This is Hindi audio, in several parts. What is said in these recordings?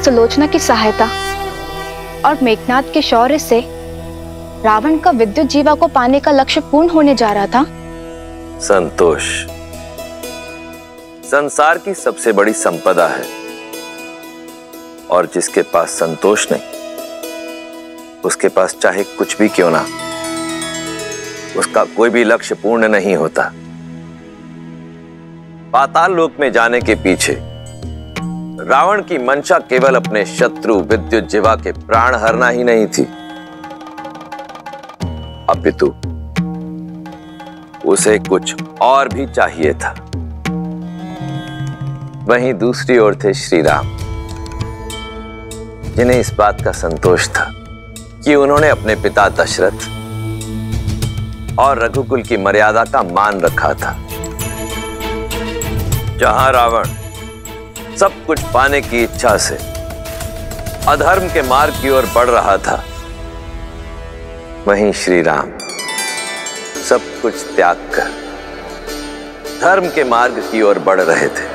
सुलोचना की सहायता और मेघनाद के शौर्य से रावण का विद्युत जीवा को पाने का लक्ष्य पूर्ण होने जा रहा था। संतोष संसार की सबसे बड़ी संपदा है, और जिसके पास संतोष नहीं, उसके पास चाहे कुछ भी क्यों ना, उसका कोई भी लक्ष्य पूर्ण नहीं होता। पाताल लोक में जाने के पीछे रावण की मंशा केवल अपने शत्रु विद्युत जीवा के प्राण हरना ही नहीं थी, अपितु उसे कुछ और भी चाहिए था। वहीं दूसरी ओर थे श्री राम, जिन्हें इस बात का संतोष था कि उन्होंने अपने पिता दशरथ और रघुकुल की मर्यादा का मान रखा था। जहां रावण सब कुछ पाने की इच्छा से अधर्म के मार्ग की ओर बढ़ रहा था, वहीं श्री राम सब कुछ त्याग कर धर्म के मार्ग की ओर बढ़ रहे थे।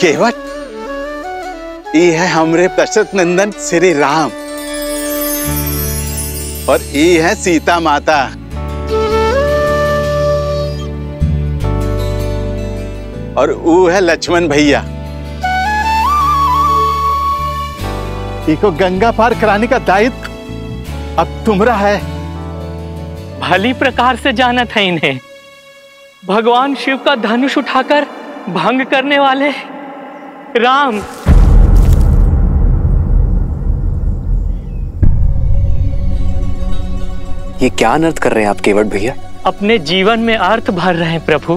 केवट ये है हमरे दशरथ नंदन श्री राम, और ये है सीता माता। और वो है लक्ष्मण भैया। इको गंगा पार कराने का दायित्व अब तुम्हारा है। भली प्रकार से जाना था इन्हें। भगवान शिव का धनुष उठाकर भंग करने वाले राम। ये क्या अनर्थ कर रहे हैं आप केवट भैया? अपने जीवन में अर्थ भर रहे हैं प्रभु।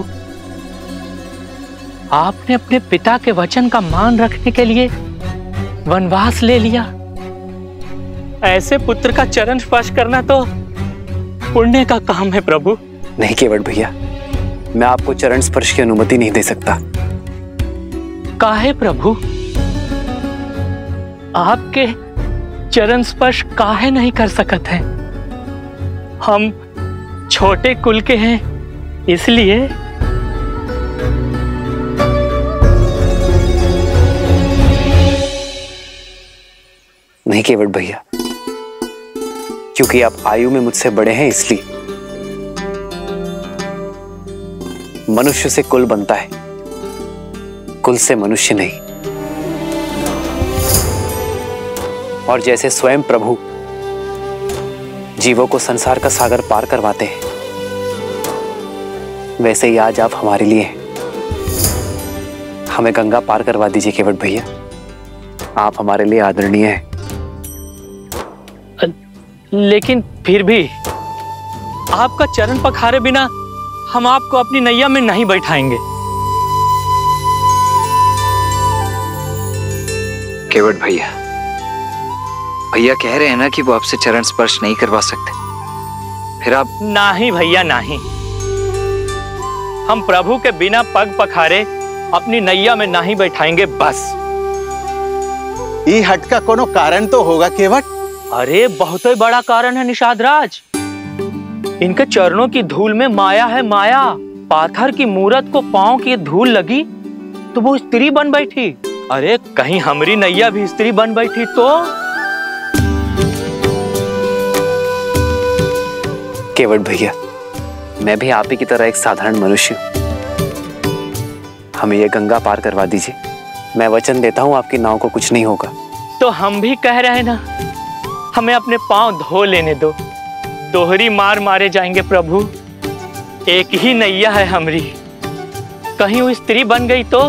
आपने अपने पिता के वचन का मान रखने के लिए वनवास ले लिया। ऐसे पुत्र का चरण स्पर्श करना तो पुण्य का काम है प्रभु। नहीं केवट भैया, मैं आपको चरण स्पर्श की अनुमति नहीं दे सकता। काहे प्रभु? आपके चरण स्पर्श काहे नहीं कर सकते हैं? हम छोटे कुल के हैं, इसलिए। नहीं केवट भैया, क्योंकि आप आयु में मुझसे बड़े हैं, इसलिए। मनुष्य से कुल बनता है, कुल से मनुष्य नहीं। और जैसे स्वयं प्रभु जीवों को संसार का सागर पार करवाते हैं, वैसे ही आज आप हमारे लिए हैं। हमें गंगा पार करवा दीजिए केवट भैया, आप हमारे लिए आदरणीय हैं। लेकिन फिर भी आपका चरण पखारे बिना हम आपको अपनी नैया में नहीं बैठाएंगे। केवट भैया, भैया कह रहे हैं ना कि वो आपसे चरण स्पर्श नहीं करवा सकते, फिर आप। नहीं भैया नहीं, हम प्रभु के बिना पग पखारे अपनी नैया में नहीं बैठाएंगे, बस। ये हट का कोनो कारण तो होगा केवट? अरे बहुत ही बड़ा कारण है निषाद राज। इनके चरणों की धूल में माया है, माया। पाथर की मूरत को पांव की धूल लगी तो वो स्त्री बन बैठी। अरे कहीं हमारी नैया भी स्त्री बन बैठी तो? केवट भैया, मैं भी आप ही की तरह एक साधारण मनुष्य हूं। हमें ये गंगा पार करवा दीजिए। मैं वचन देता हूं आपकी नाव को कुछ नहीं होगा। तो हम भी कह रहे हैं ना, हमें अपने पांव धो लेने दो। दोहरी मार मारे जाएंगे प्रभु। एक ही नैया है हमरी, कहीं वो स्त्री बन गई तो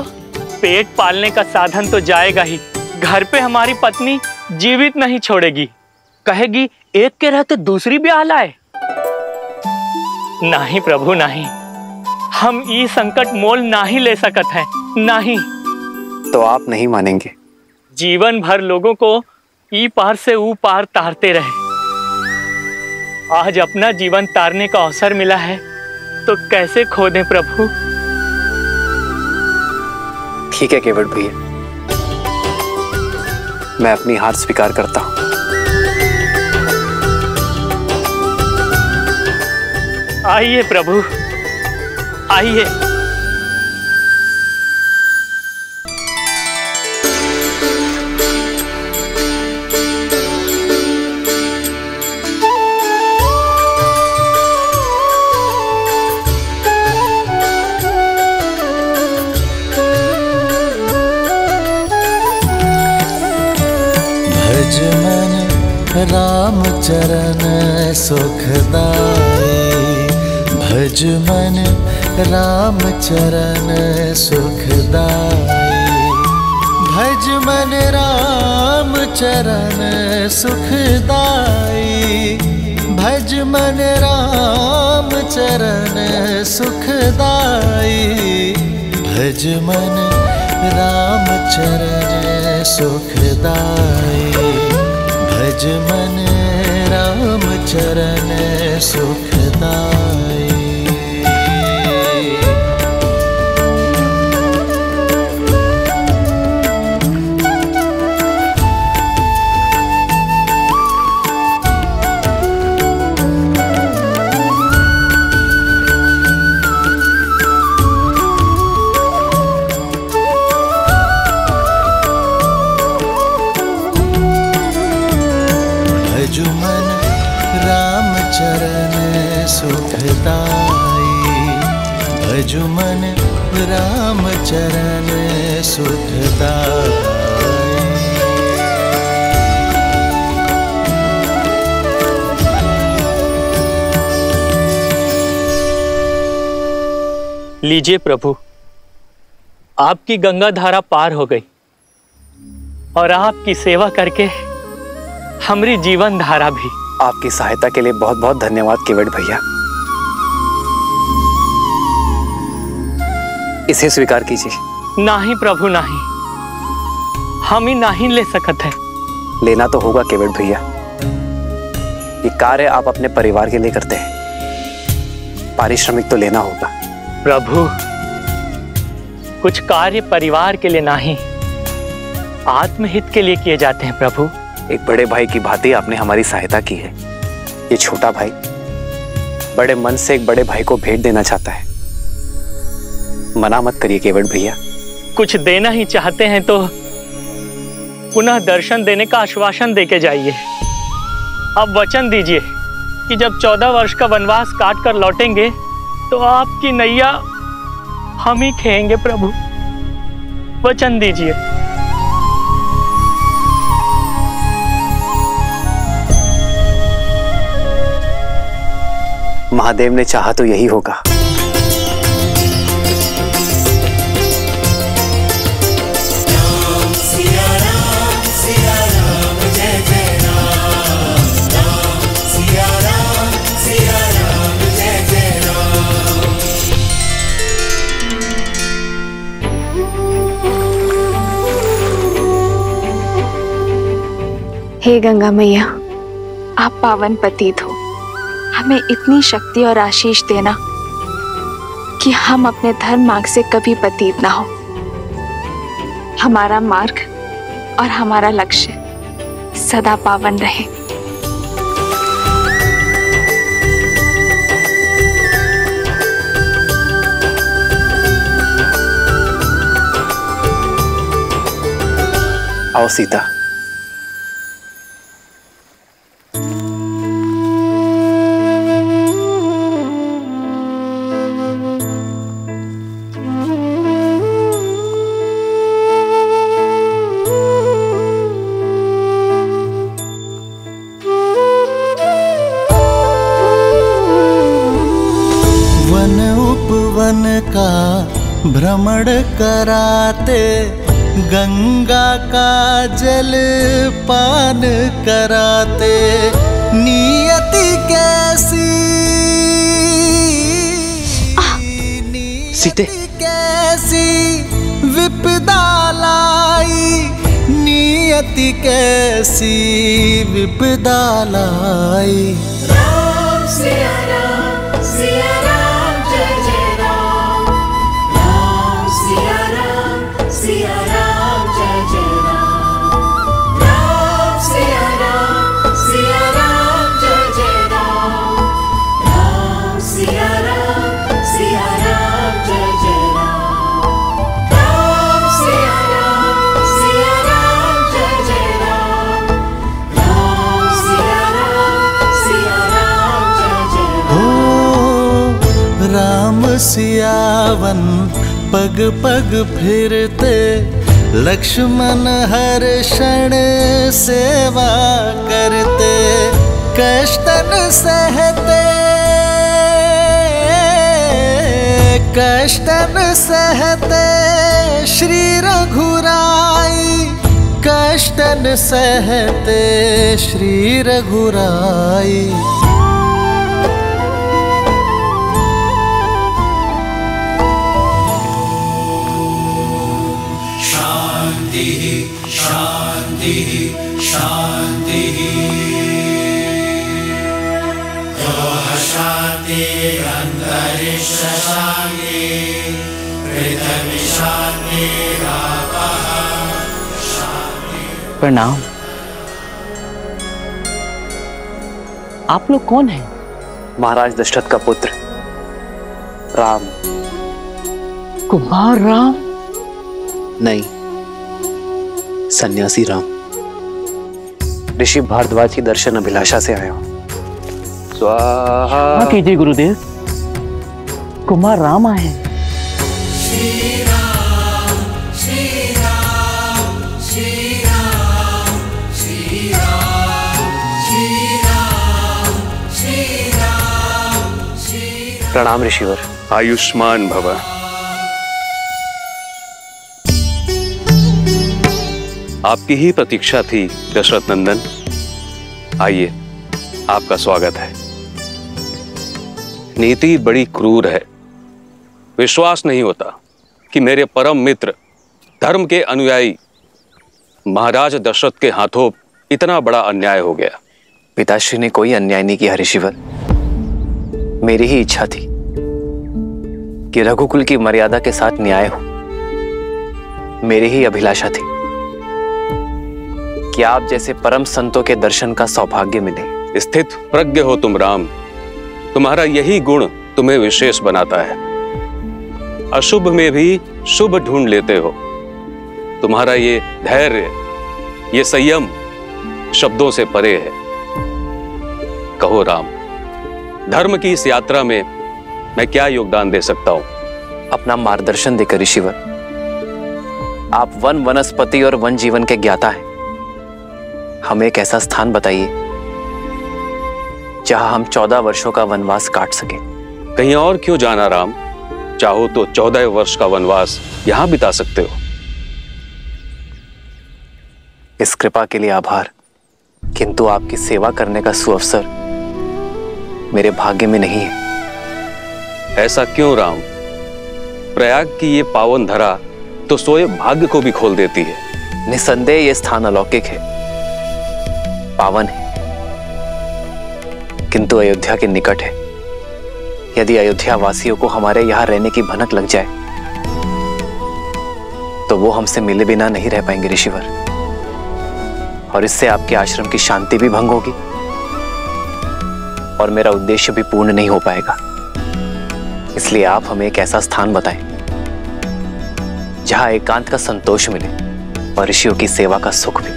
पेट पालने का साधन तो जाएगा ही। घर पे हमारी पत्नी जीवित नहीं छोड़ेगी, कहेगी एक के रहते दूसरी ब्याह लाए। नहीं प्रभु नहीं, हम ये संकट मोल नहीं ले सकत हैं, नहीं। तो आप नहीं मानेंगे? जीवन भर लोगों को ई पार से ऊ पार तारते रहे। आज अपना जीवन तारने का अवसर मिला है तो कैसे खो दें प्रभु? ठीक है केवट भैया, मैं अपनी हार स्वीकार करता हूं। आइए प्रभु, आइए। भज मन राम चरण सुखदाई, भज मन राम चरण सुखदाई, भज मन राम चरण सुखदाई, भज मन राम चरण सुखदाई, भज मन राम चरण सुखदाई, भज मन राम चरण सुखदाई। भज मन राम चरण सुखदाई, भज मन राम चरण सुखदाई। लीजिए प्रभु, आपकी गंगा धारा पार हो गई और आपकी सेवा करके हमारी जीवन धारा भी। आपकी सहायता के लिए बहुत बहुत धन्यवाद केवट भैया। इसे स्वीकार कीजिए। नहीं प्रभु नहीं, हम ही नहीं ले सकते हैं। लेना तो होगा केवट भैया, ये कार्य आप अपने परिवार के लिए करते हैं, पारिश्रमिक तो लेना होगा। प्रभु, कुछ कार्य परिवार के लिए नहीं, आत्महित के लिए किए जाते हैं प्रभु। एक बड़े भाई की भांति आपने हमारी सहायता की है। ये छोटा भाई बड़े मन से एक बड़े भाई को भेंट देना चाहता है, मना मत करिए केवट भैया। कुछ देना ही चाहते हैं तो पुनः दर्शन देने का आश्वासन देके जाइए। अब वचन दीजिए कि जब 14 वर्ष का वनवास काट कर लौटेंगे तो आपकी नैया हम ही खेएंगे प्रभु। वचन दीजिए। महादेव ने चाहा तो यही होगा। हे गंगा मैया, आप पावन पतित हो, हमें इतनी शक्ति और आशीष देना कि हम अपने धर्म मार्ग से कभी पतित ना हो। हमारा मार्ग और हमारा लक्ष्य सदा पावन रहे। आओ सीता। वन का भ्रमण कराते, गंगा का जल पान कराते, नियति कैसी सीते कैसी विपदा लाई, नियति कैसी विपदा लाई। राम सिया राम सिया राम जय जय राम, राम सिया राम जय जय राम, राम सिया राम जय जय राम, राम सिया राम सियावन पग पग फिरते, लक्ष्मण हर क्षण सेवा करते, कष्टन सहते, कष्टन सहते श्री रघुराई, कष्टन सहते श्री रघुराई। शांति शांति शांति, शांति अंतरिक्ष शांति, पृथ्वी शांति रापः शांति। प्रणाम। आप लोग कौन हैं? महाराज दशरथ का पुत्र राम। कुमार राम? नहीं, सन्यासी राम। ऋषि भारद्वाज की दर्शन अभिलाषा से आया हूं। स्वाहा कीजिए गुरुदेव, कुमार राम आए हैं। श्री राम श्री राम श्री राम श्री राम श्री राम श्री राम श्री राम। प्रणाम ऋषिवर। आयुष्मान भव। आपकी ही प्रतीक्षा थी दशरथ नंदन। आइए, आपका स्वागत है। नीति बड़ी क्रूर है। विश्वास नहीं होता कि मेरे परम मित्र, धर्म के अनुयायी महाराज दशरथ के हाथों इतना बड़ा अन्याय हो गया। पिताश्री ने कोई अन्याय नहीं किया ऋषिवर। मेरी ही इच्छा थी कि रघुकुल की मर्यादा के साथ न्याय हो। मेरी ही अभिलाषा थी कि आप जैसे परम संतों के दर्शन का सौभाग्य मिले। स्थित प्रज्ञ हो तुम राम। तुम्हारा यही गुण तुम्हें विशेष बनाता है। अशुभ में भी शुभ ढूंढ लेते हो। तुम्हारा ये धैर्य, ये संयम शब्दों से परे है। कहो राम, धर्म की इस यात्रा में मैं क्या योगदान दे सकता हूं? अपना मार्गदर्शन देकर ऋषिवर। आप वन वनस्पति और वन जीवन के ज्ञाता हैं। हमें एक ऐसा स्थान बताइए जहां हम 14 वर्षों का वनवास काट सके। कहीं और क्यों जाना राम? चाहो तो 14 वर्ष का वनवास यहां बिता सकते हो। इस कृपा के लिए आभार, किंतु आपकी सेवा करने का सुअवसर मेरे भाग्य में नहीं है। ऐसा क्यों राम? प्रयाग की ये पावन धरा तो सोए भाग्य को भी खोल देती है। निसंदेह ये स्थान अलौकिक है, पावन है, किंतु अयोध्या के निकट है। यदि अयोध्या वासियों को हमारे यहां रहने की भनक लग जाए तो वो हमसे मिले बिना नहीं रह पाएंगे ऋषिवर, और इससे आपके आश्रम की शांति भी भंग होगी और मेरा उद्देश्य भी पूर्ण नहीं हो पाएगा। इसलिए आप हमें एक ऐसा स्थान बताएं जहां एकांत का संतोष मिले और ऋषियों की सेवा का सुख भी।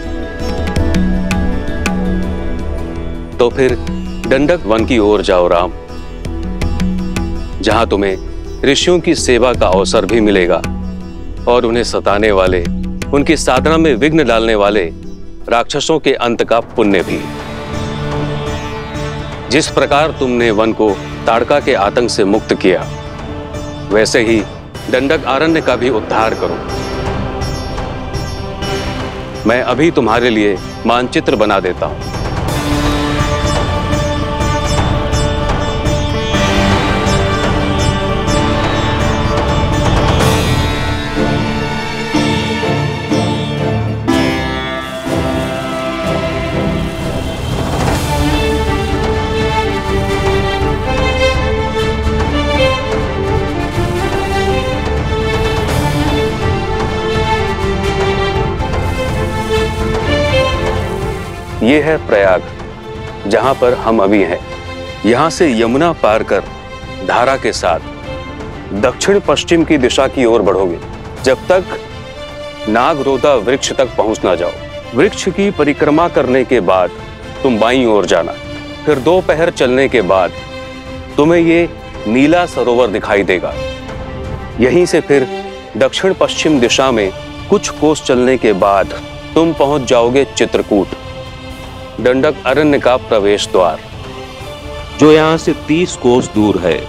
तो फिर दंडक वन की ओर जाओ राम, जहां तुम्हें ऋषियों की सेवा का अवसर भी मिलेगा और उन्हें सताने वाले, उनकी साधना में विघ्न डालने वाले राक्षसों के अंत का पुण्य भी। जिस प्रकार तुमने वन को ताड़का के आतंक से मुक्त किया, वैसे ही दंडक आरण्य का भी उद्धार करो। मैं अभी तुम्हारे लिए मानचित्र बना देता हूं। ये है प्रयाग, जहां पर हम अभी हैं। यहां से यमुना पार कर धारा के साथ दक्षिण पश्चिम की दिशा की ओर बढ़ोगे, जब तक नागरोधा वृक्ष तक पहुंच ना जाओ। वृक्ष की परिक्रमा करने के बाद तुम बाईं ओर जाना। फिर 2 पहर चलने के बाद तुम्हें ये नीला सरोवर दिखाई देगा। यहीं से फिर दक्षिण पश्चिम दिशा में कुछ कोस चलने के बाद तुम पहुंच जाओगे चित्रकूट, दंडक अरण्य का प्रवेश द्वार, जो यहां से 30 कोस दूर है।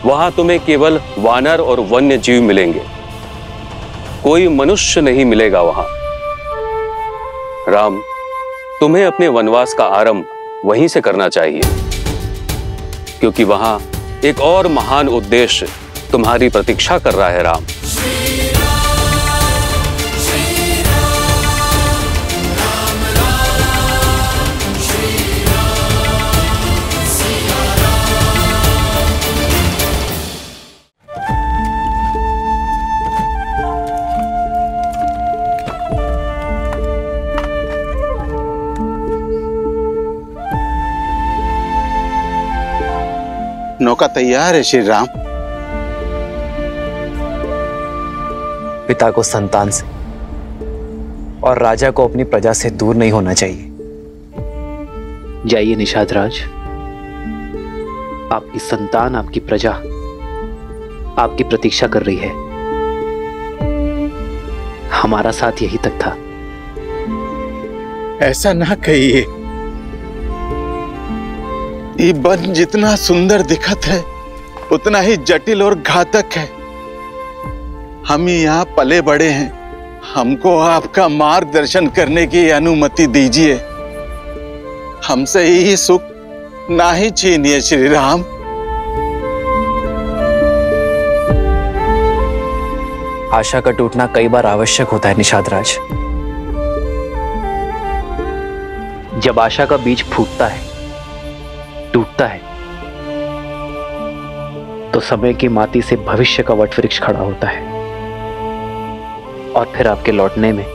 वहां तुम्हें केवल वानर और वन्य जीव मिलेंगे, कोई मनुष्य नहीं मिलेगा वहां। राम, तुम्हें अपने वनवास का आरंभ वहीं से करना चाहिए, क्योंकि वहां एक और महान उद्देश्य तुम्हारी प्रतीक्षा कर रहा है। राम, नौका तैयार है श्री राम। पिता को संतान से और राजा को अपनी प्रजा से दूर नहीं होना चाहिए। जाइए निषाद राज, आपकी संतान, आपकी प्रजा आपकी प्रतीक्षा कर रही है। हमारा साथ यही तक था। ऐसा ना कहिए, ये वन जितना सुंदर दिखत है उतना ही जटिल और घातक है। हम यहाँ पले बड़े हैं, हमको आपका मार्गदर्शन करने की अनुमति दीजिए। हमसे यही सुख ना ही छीनिए श्री राम। आशा का टूटना कई बार आवश्यक होता है निषाद राज। जब आशा का बीज फूटता है, टूटता है, तो समय की माटी से भविष्य का वटवृक्ष खड़ा होता है। और फिर आपके लौटने में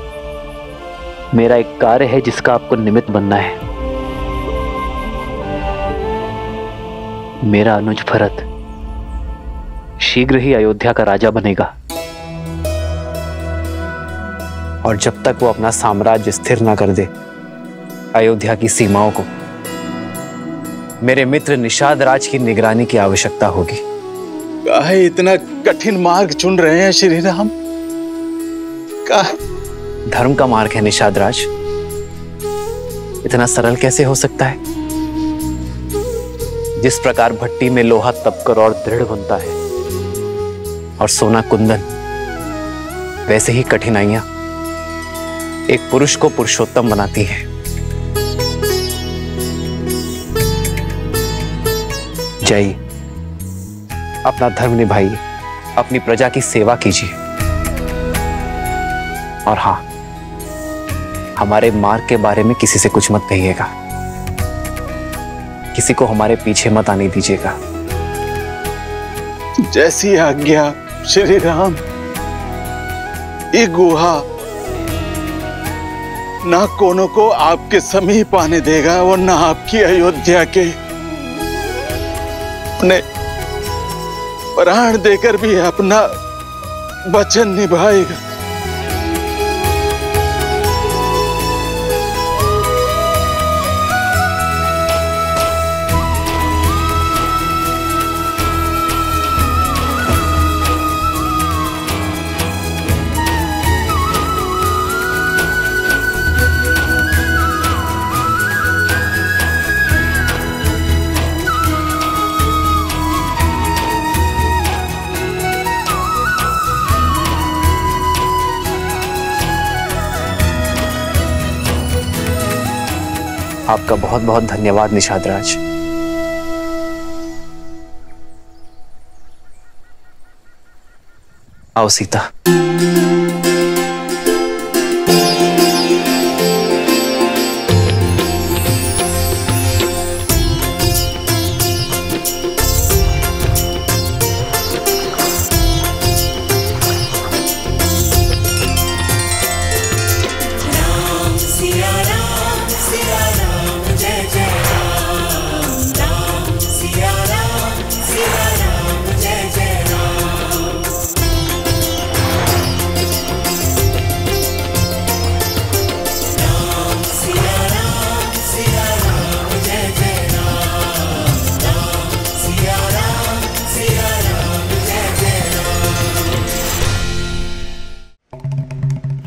मेरा एक कार्य है जिसका आपको निमित्त बनना है। मेरा अनुज भरत शीघ्र ही अयोध्या का राजा बनेगा, और जब तक वो अपना साम्राज्य स्थिर ना कर दे अयोध्या की सीमाओं को, मेरे मित्र निषाद राज की निगरानी की आवश्यकता होगी। काहे इतना कठिन मार्ग चुन रहे हैं श्री राम? धर्म का मार्ग है निषाद राज, इतना सरल कैसे हो सकता है? जिस प्रकार भट्टी में लोहा तपकर और दृढ़ बनता है और सोना कुंदन, वैसे ही कठिनाइयां एक पुरुष को पुरुषोत्तम बनाती हैं। जाइए, अपना धर्म निभाइए, अपनी प्रजा की सेवा कीजिए। और हां, हमारे मार्ग के बारे में किसी से कुछ मत कहिएगा, किसी को हमारे पीछे मत आने दीजिएगा। जैसी आज्ञा श्री राम। ये गुहा ना कोनो को आपके समीप आने देगा और ना आपकी अयोध्या के अपने प्राण देकर भी अपना वचन निभाएगा। आपका बहुत बहुत धन्यवाद निषाद राज। आओ सीता।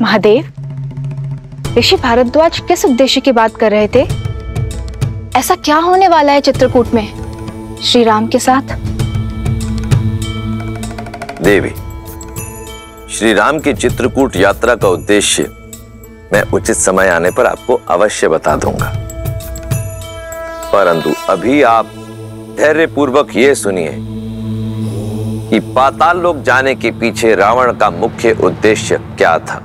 महादेव, ऋषि भारद्वाज किस उद्देश्य की बात कर रहे थे? ऐसा क्या होने वाला है चित्रकूट में श्री राम के साथ? देवी, श्री राम की चित्रकूट यात्रा का उद्देश्य मैं उचित समय आने पर आपको अवश्य बता दूंगा, परंतु अभी आप धैर्यपूर्वक ये सुनिए कि पाताल लोक जाने के पीछे रावण का मुख्य उद्देश्य क्या था।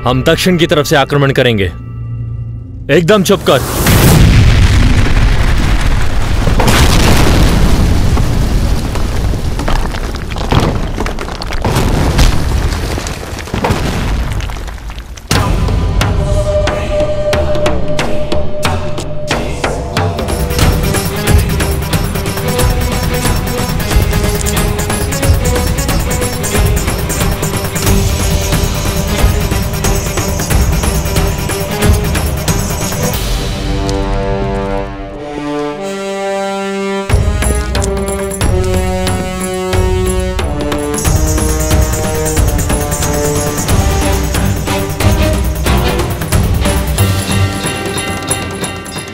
हम दक्षिण की तरफ से आक्रमण करेंगे। एकदम चुप कर।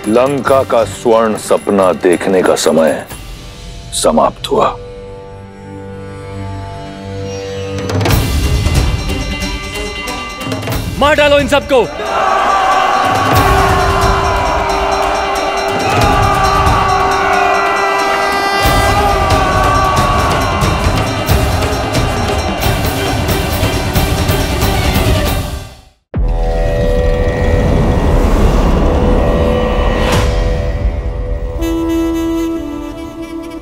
लंका का स्वर्ण सपना देखने का समय समाप्त हुआ। मार डालो इन सबको।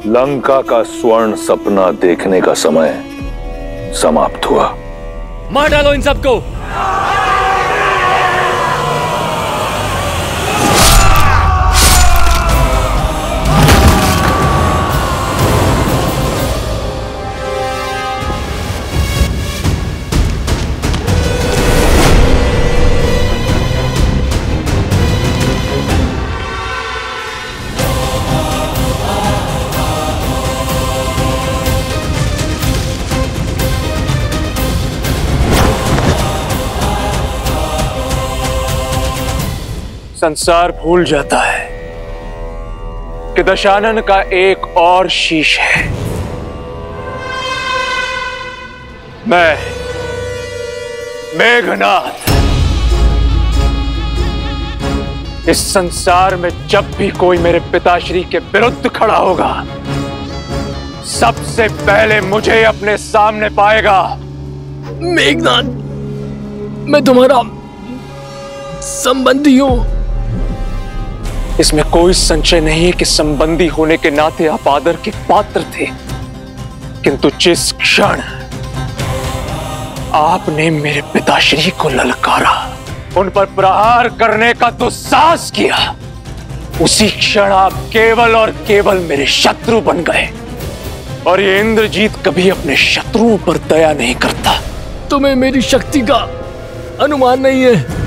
लंका का स्वर्ण सपना देखने का समय समाप्त हुआ। मार डालो इन सबको। संसार भूल जाता है कि दशानन का एक और शीश है। मैं मेघनाथ इस संसार में जब भी कोई मेरे पिताश्री के विरुद्ध खड़ा होगा, सबसे पहले मुझे अपने सामने पाएगा। मेघनाथ, मैं तुम्हारा संबंधी हूं। इसमें कोई संशय नहीं है कि संबंधी होने के नाते आप आदर के पात्र थे, किंतु जिस क्षण आपने मेरे पिताश्री को ललकारा, उन पर प्रहार करने का दुस्साहस किया, उसी क्षण आप केवल और केवल मेरे शत्रु बन गए। और ये इंद्रजीत कभी अपने शत्रुओं पर दया नहीं करता। तुम्हें मेरी शक्ति का अनुमान नहीं है।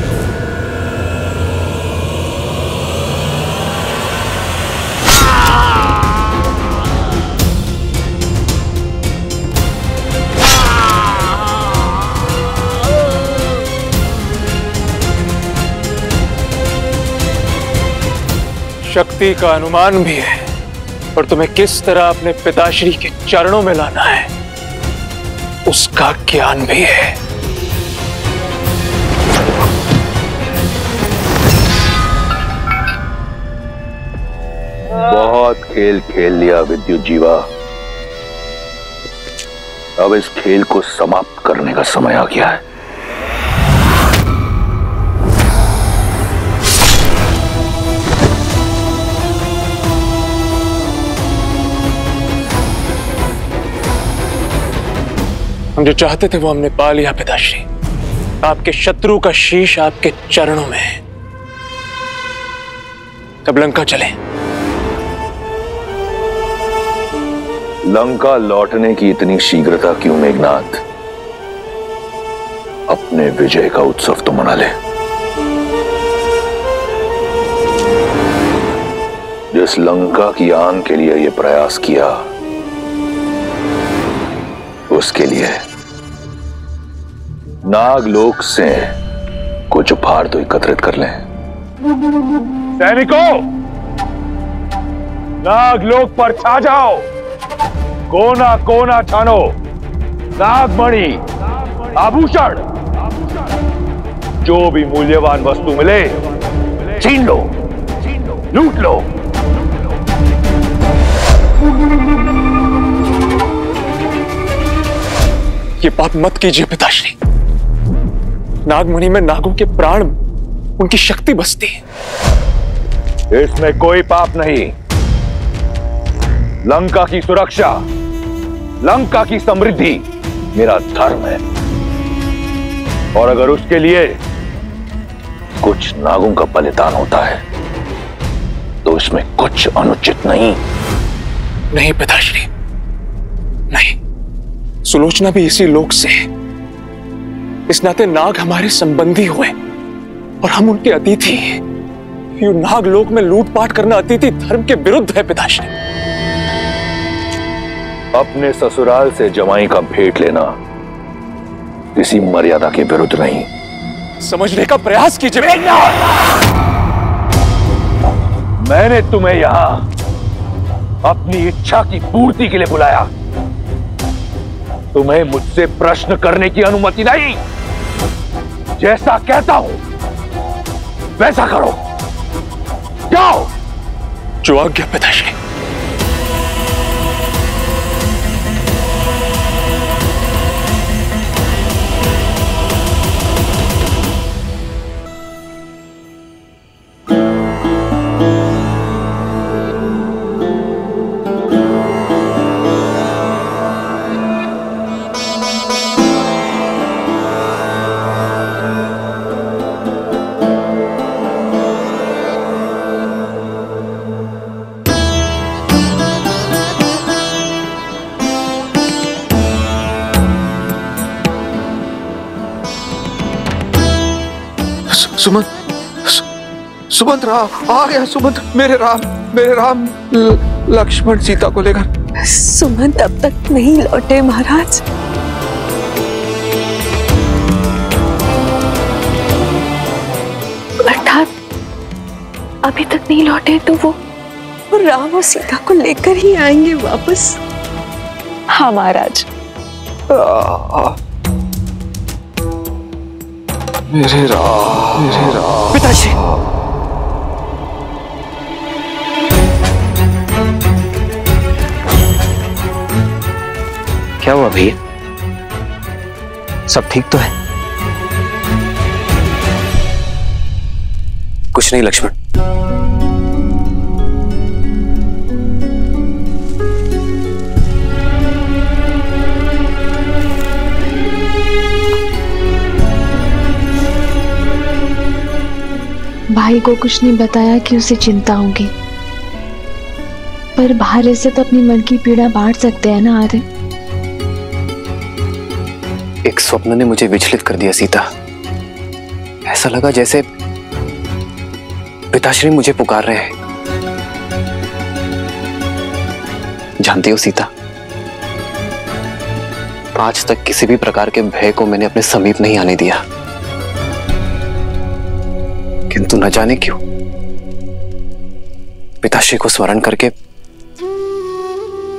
शक्ति का अनुमान भी है, और तुम्हें किस तरह अपने पिताश्री के चरणों में लाना है उसका ज्ञान भी है। बहुत खेल खेल लिया विद्युत जीवा, अब इस खेल को समाप्त करने का समय आ गया है। हम जो चाहते थे वो हमने पा लिया पिताश्री। आपके शत्रु का शीश आपके चरणों में है। अब लंका चलें। लंका लौटने की इतनी शीघ्रता क्यों मेघनाथ? अपने विजय का उत्सव तो मना ले। जिस लंका की आन के लिए यह प्रयास किया, उसके लिए नागलोक से कुछ उपहार तो एकत्रित कर लें। सैनिकों, नागलोक पर छा जाओ, कोना कोना छानो, नागमणि, आभूषण, जो भी मूल्यवान वस्तु मिले छीन लो, लूट लो। ये पाप मत कीजिए पिताश्री। नागमणि में नागों के प्राण, उनकी शक्ति बसती है। इसमें कोई पाप नहीं। लंका की सुरक्षा, लंका की समृद्धि मेरा धर्म है, और अगर उसके लिए कुछ नागों का बलिदान होता है तो इसमें कुछ अनुचित नहीं। नहीं पिताश्री, नहीं। सुलोचना भी इसी लोक से है। इस नाते नाग हमारे संबंधी हुए और हम उनके अतिथि हैं। ये नागलोक में लूटपाट करना अतिथि धर्म के विरुद्ध है पिताश्री। अपने ससुराल से जमाई का भेंट लेना किसी मर्यादा के विरुद्ध नहीं। समझने का प्रयास कीजिए। मैंने तुम्हें यहां अपनी इच्छा की पूर्ति के लिए बुलाया। तुम्हें मुझसे प्रश्न करने की अनुमति नहीं। जैसा कहता हूं वैसा करो। जाओ। जो आज्ञा पिताश्री। सुमंत, सुमंत राम आ गया। सुमंत, मेरे राम लक्ष्मण सीता को लेकर। सुमंत अब तक नहीं लौटे महाराज। अर्थात अभी तक नहीं लौटे तो वो राम और सीता को लेकर ही आएंगे वापस। हाँ महाराज। मेरे राम पिताश्री। क्या हुआ भैया? सब ठीक तो है? कुछ नहीं लक्ष्मण। भाई को कुछ नहीं बताया कि उसे चिंता होगी, पर बाहर से तो अपनी मन की पीड़ा बांट सकते हैं ना आर्य। एक स्वप्न ने मुझे विचलित कर दिया सीता। ऐसा लगा जैसे पिताश्री मुझे पुकार रहे हैं। जानती हो सीता, आज तक किसी भी प्रकार के भय को मैंने अपने समीप नहीं आने दिया, किंतु न जाने क्यों पिताश्री को स्मरण करके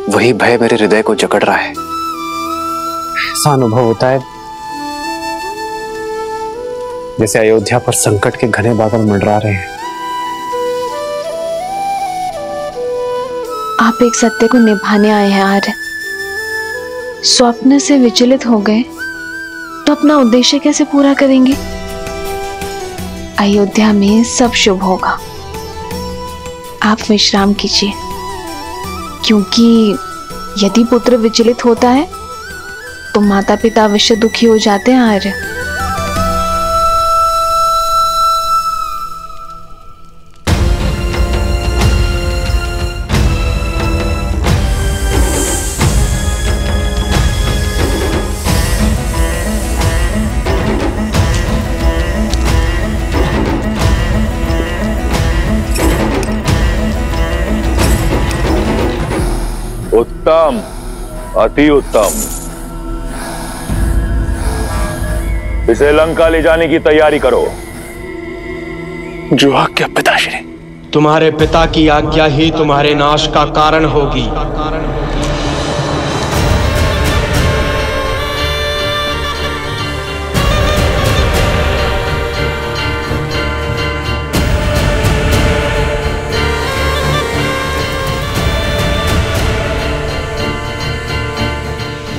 वही भय मेरे हृदय को जकड़ रहा है। ऐसा अनुभव होता है जैसे अयोध्या पर संकट के घने बादल मंडरा रहे हैं। आप एक सत्य को निभाने आए हैं आर्य। स्वप्न से विचलित हो गए तो अपना उद्देश्य कैसे पूरा करेंगे? अयोध्या में सब शुभ होगा। आप विश्राम कीजिए, क्योंकि यदि पुत्र विचलित होता है तो माता पिता अवश्य दुखी हो जाते हैं आर्य। उत्तम, अति उत्तम। इसे लंका ले जाने की तैयारी करो। जो आज्ञा पिताश्री। तुम्हारे पिता की आज्ञा ही तुम्हारे नाश का कारण होगी।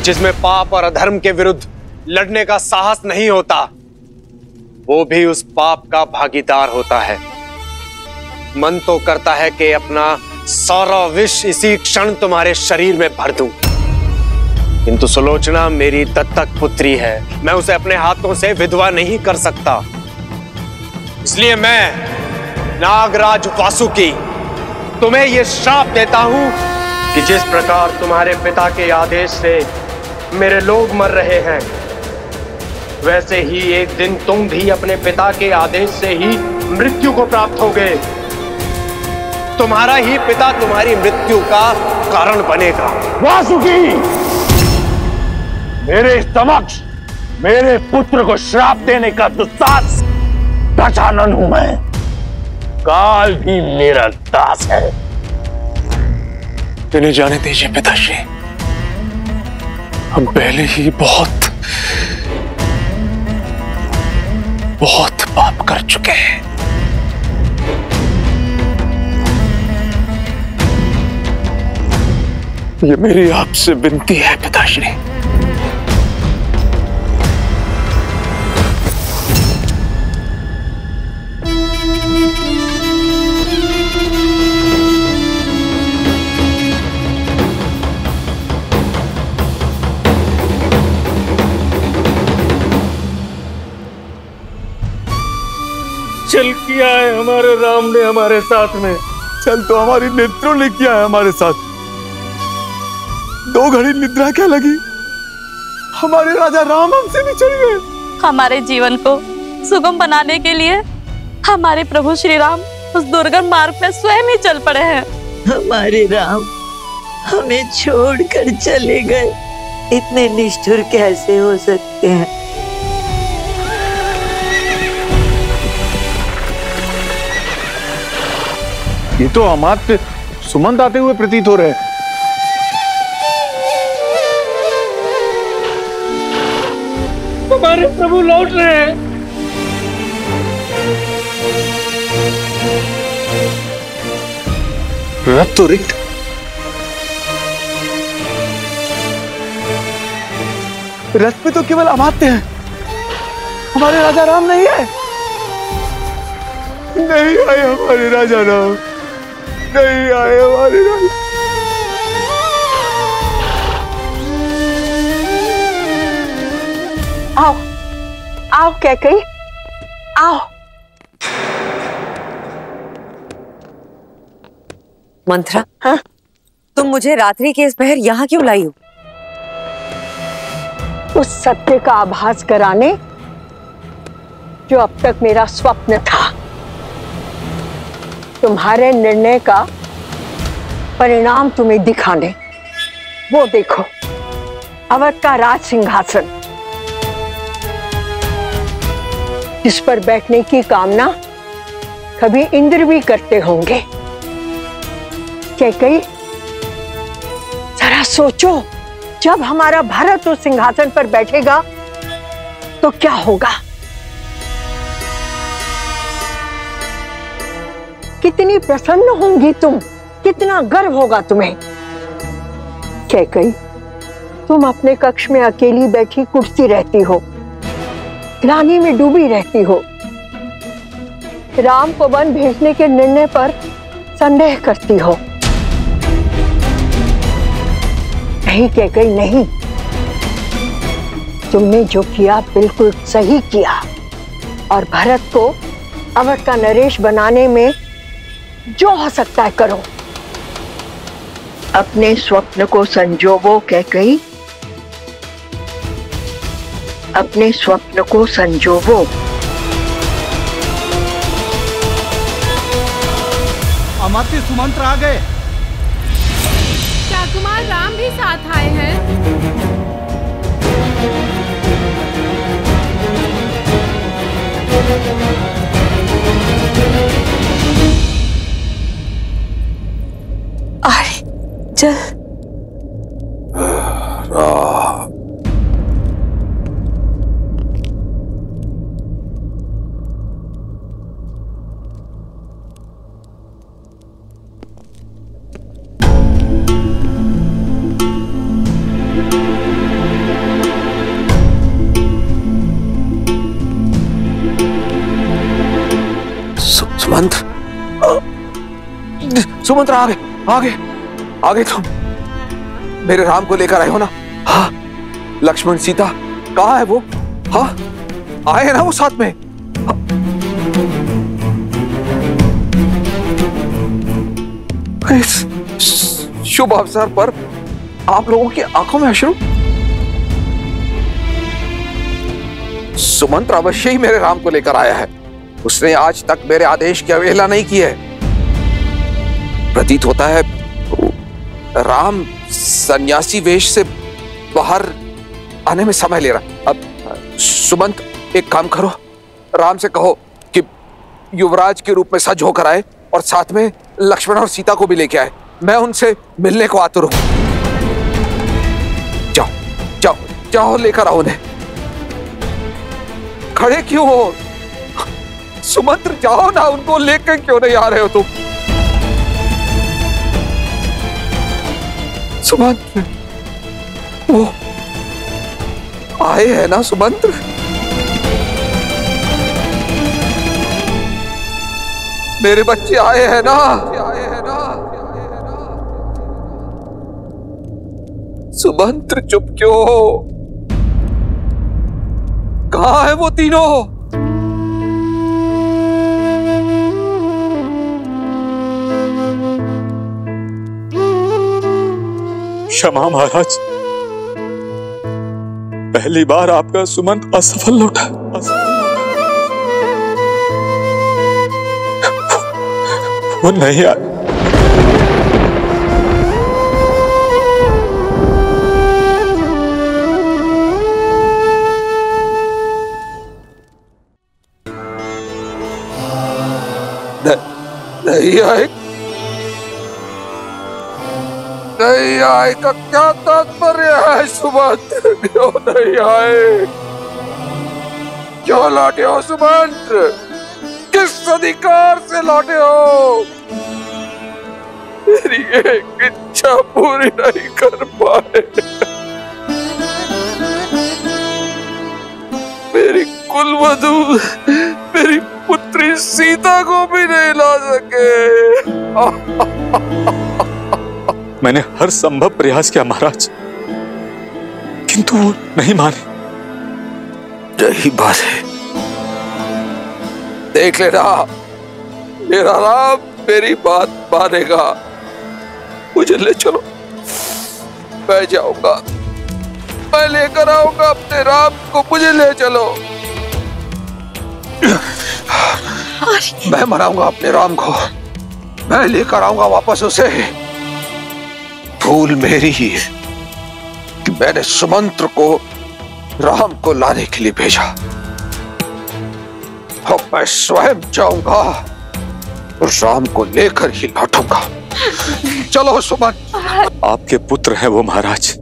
जिसमें पाप और अधर्म के विरुद्ध लड़ने का साहस नहीं होता, वो भी उस पाप का भागीदार होता है। मन तो करता है कि अपना सारा विष इसी क्षण तुम्हारे शरीर में भर दूं, किंतु सुलोचना मेरी दत्तक पुत्री है, मैं उसे अपने हाथों से विधवा नहीं कर सकता। इसलिए मैं नागराज वासुकी तुम्हें यह श्राप देता हूं कि जिस प्रकार तुम्हारे पिता के आदेश से मेरे लोग मर रहे हैं, वैसे ही एक दिन तुम भी अपने पिता के आदेश से ही मृत्यु को प्राप्त होगे। तुम्हारा ही पिता तुम्हारी मृत्यु का कारण बनेगा। वासुकी, मेरे समक्ष मेरे पुत्र को श्राप देने का दुस्साहस गजानन हूं मैं। काल भी मेरा दास है। इन्हें जाने दीजिए पिताश्री, हम पहले ही बहुत पाप कर चुके हैं। ये मेरी आपसे विनती है पिताश्री। चल किया है हमारे राम ने हमारे साथ में। चल तो हमारी नेत्रों ने किया है हमारे साथ। 2 घड़ी निद्रा क्या लगी, हमारे राजा राम हमसे बिछड़ गए। हमारे जीवन को सुगम बनाने के लिए हमारे प्रभु श्री राम उस दुर्गम मार्ग में स्वयं ही चल पड़े हैं। हमारे राम हमें छोड़कर चले गए, इतने निष्ठुर कैसे हो सकते हैं। ये तो अमात्य सुमंत आते हुए प्रतीत हो रहे हैं। हमारे प्रभु लौट रहे हैं। रथ तो रिक्त, रथ पे तो केवल अमात्य हैं, हमारे राजा राम नहीं है। नहीं आए हमारे राजा राम, नहीं आए हमारे राजा। आओ आओ कैकई, आओ। मंत्रा, हाँ? तुम मुझे रात्रि के इस पहर यहाँ क्यों लाई हो? उस सत्य का आभास कराने जो अब तक मेरा स्वप्न था। तुम्हारे निर्णय का परिणाम तुम्हें दिखाने। वो देखो, अवध का राज सिंहासन, जिस पर बैठने की कामना कभी इंद्र भी करते होंगे। कैकई, जरा सोचो, जब हमारा भरत उस सिंहासन पर बैठेगा तो क्या होगा। कितनी प्रसन्न होंगी तुम, कितना गर्व होगा तुम्हें। कैकई, तुम अपने कक्ष में अकेली बैठी कुर्सी रहती हो, ग्लानि में डूबी रहती हो, राम को वन भेजने के निर्णय पर संदेह करती हो। नहीं कैकई, नहीं, तुमने जो किया बिल्कुल सही किया, और भरत को अवध का नरेश बनाने में जो हो सकता है करो। अपने स्वप्न को संजोवो कैकई, अपने स्वप्न को संजोवो। अमात्य सुमंत्र आ गए। क्या राजकुमार राम भी साथ आए हैं। अरे चल। सुमंत्र आगे तुम मेरे राम को लेकर आए हो ना? हाँ, लक्ष्मण सीता कहाँ है वो? हाँ, आए हैं ना वो साथ में? इस शुभ अवसर पर आप लोगों की आंखों में अश्रु? सुमंत्र अवश्य ही मेरे राम को लेकर आया है। उसने आज तक मेरे आदेश की अवहेलना नहीं की है। प्रतीत होता है राम सन्यासी वेश से बाहर आने में समय ले रहा। अब सुमंत एक काम करो, राम से कहो कि युवराज के रूप में सज होकर आए और साथ में लक्ष्मण और सीता को भी लेके आए। मैं उनसे मिलने को आतुर हूं। जाओ जाओ जाओ, लेकर आओ उन्हें। खड़े क्यों हो सुमंत्र? जाओ ना, उनको लेकर क्यों नहीं आ रहे हो तुम? सुमंत्र वो आए हैं ना सुमंत्र? मेरे बच्चे आए हैं ना? सुमंत्र चुप क्यों हो? कहां है वो तीनों? क्षमा महाराज, पहली बार आपका सुमंत असफल लौटा। वो नहीं आया। नहीं आए? नहीं आए का क्या तात्पर्य है सुमंत्र? क्यों नहीं आए? क्यों लौटे हो सुमंत्र? किस अधिकार से लौटे हो? मेरी एक इच्छा पूरी नहीं कर पाए। मेरी कुलवधू, मेरी पुत्री सीता को भी नहीं ला सके। मैंने हर संभव प्रयास किया महाराज, किंतु वो नहीं माने। यही बात है, देख लेना, मेरा राम मेरी बात मानेगा। मुझे ले चलो, मैं जाऊंगा, मैं लेकर आऊंगा अपने राम को। मुझे ले चलो, मैं मनाऊंगा अपने राम को, मैं लेकर आऊंगा वापस उसे। भूल मेरी ही है कि मैंने सुमंत्र को राम को लाने के लिए भेजा। अब मैं स्वयं जाऊंगा और राम को लेकर ही लौटूंगा। चलो सुमंत्र। आपके पुत्र हैं वो महाराज,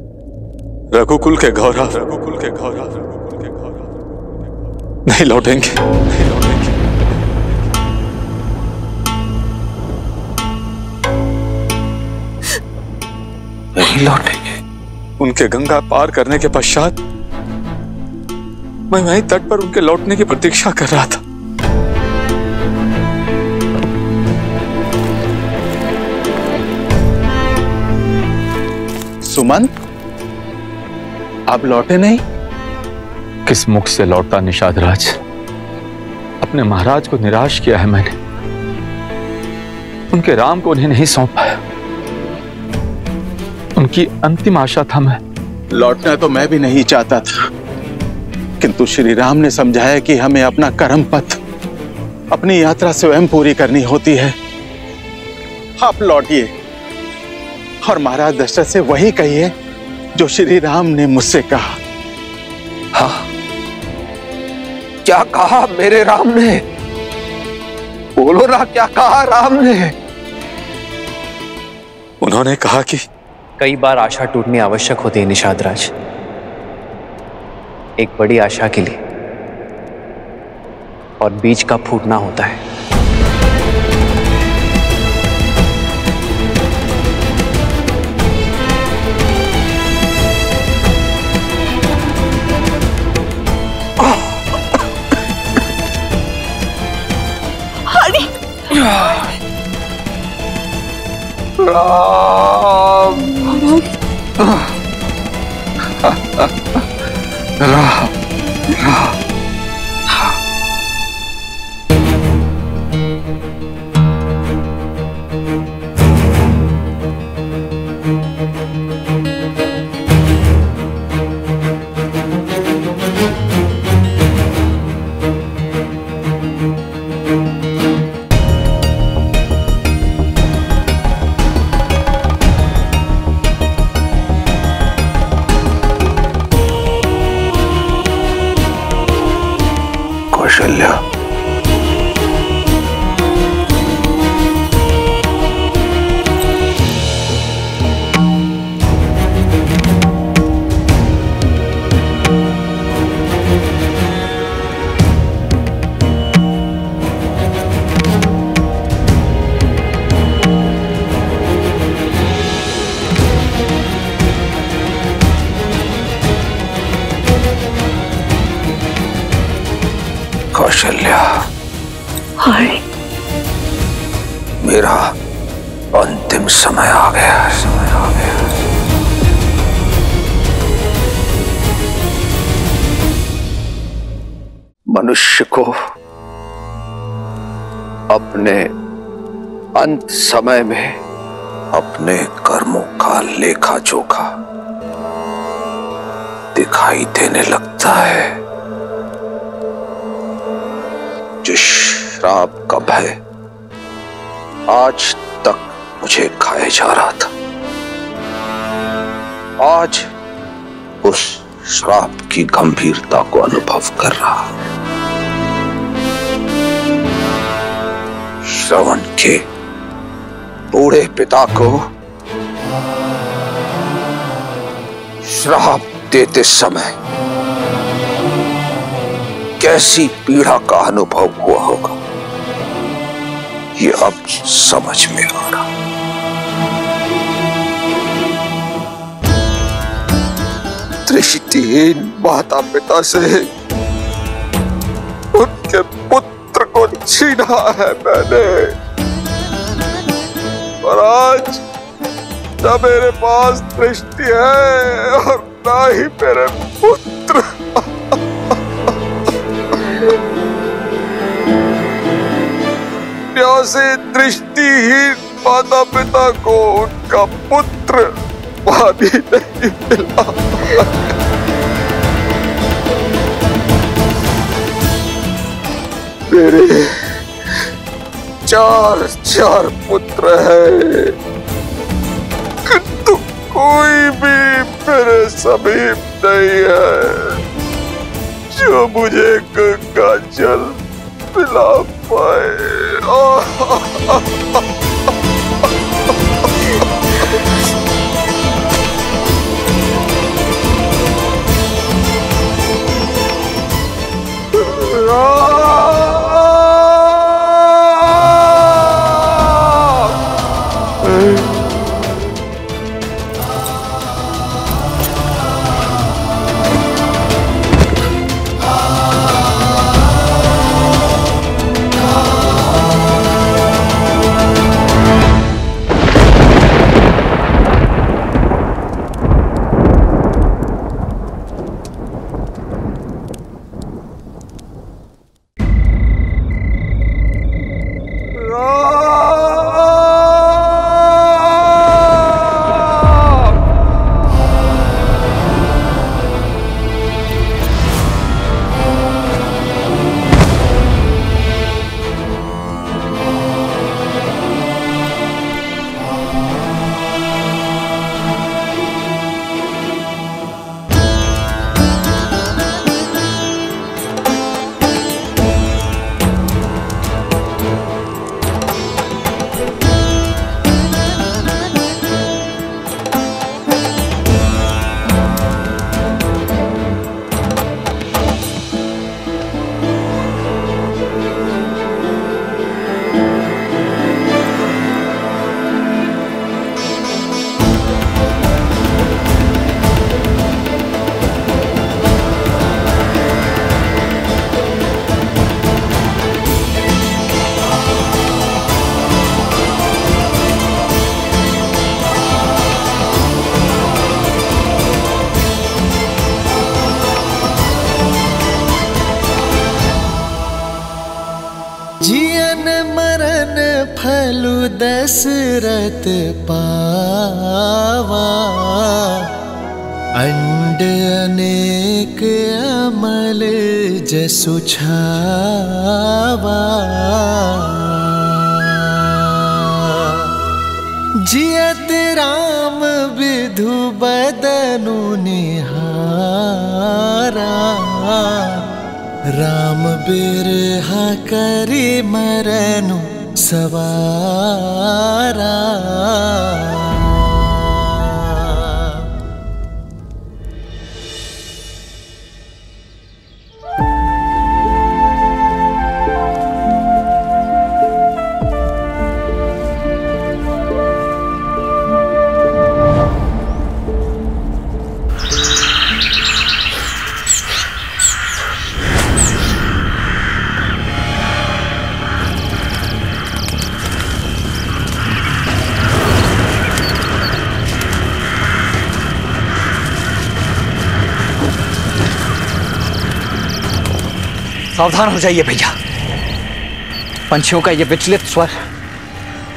रघुकुल के गौरव, रघुकुल के गौरव, रघुकुल के गौरव। नहीं लौटेंगे, नहीं लौटेंगे। नहीं लौटेंगे। उनके गंगा पार करने के पश्चात मैं वहीं तट पर उनके लौटने की प्रतीक्षा कर रहा था। सुमंत, आप लौटे नहीं? किस मुख से लौटता निषाद राज? अपने महाराज को निराश किया है मैंने। उनके राम को उन्हें नहीं सौंप पाया। उनकी अंतिम आशा था मैं। लौटना तो मैं भी नहीं चाहता था, किंतु श्री राम ने समझाया कि हमें अपना कर्म पथ, अपनी यात्रा स्वयं पूरी करनी होती है। आप लौटिए, और महाराज दशरथ से वही कहिए जो श्री राम ने मुझसे कहा। हाँ, क्या कहा मेरे राम ने? बोलो ना, क्या कहा राम ने? उन्होंने कहा कि कई बार आशा टूटनी आवश्यक होती है निषाद राज। एक बड़ी आशा के लिए और बीज का फूटना होता है। राम राम राम कौशल्या, कौशल्या, मेरा अंतिम समय आ गया है। मनुष्य को अपने अंत समय में अपने कर्मों का लेखा जोखा दिखाई देने लगता है। जिस श्राप का भय आज तक मुझे खाए जा रहा था, आज उस श्राप की गंभीरता को अनुभव कर रहा हूं। श्रवण के बूढ़े पिता को श्राप देते समय कैसी पीड़ा का अनुभव हुआ होगा, ये अब समझ में आ रहा। दृष्टिहीन माता पिता से उनके पुत्र को छीना है मैंने, और आज न मेरे पास दृष्टि है और ना ही मेरे पुत्र। से दृष्टिहीन माता पिता को उनका पुत्र पानी नहीं मिला। मेरे चार पुत्र हैं, किंतु कोई भी मेरे समीप नहीं है जो मुझे गंगा जल पिला पाए। फलु दशरथ पावा, अंड अनेक अमल जसु छावा। जियत राम विधु बदनु निहारा, राम बिरहा करि मरनु सवारा। सावधान हो जाइए भैया। पंछियों का यह विचलित स्वर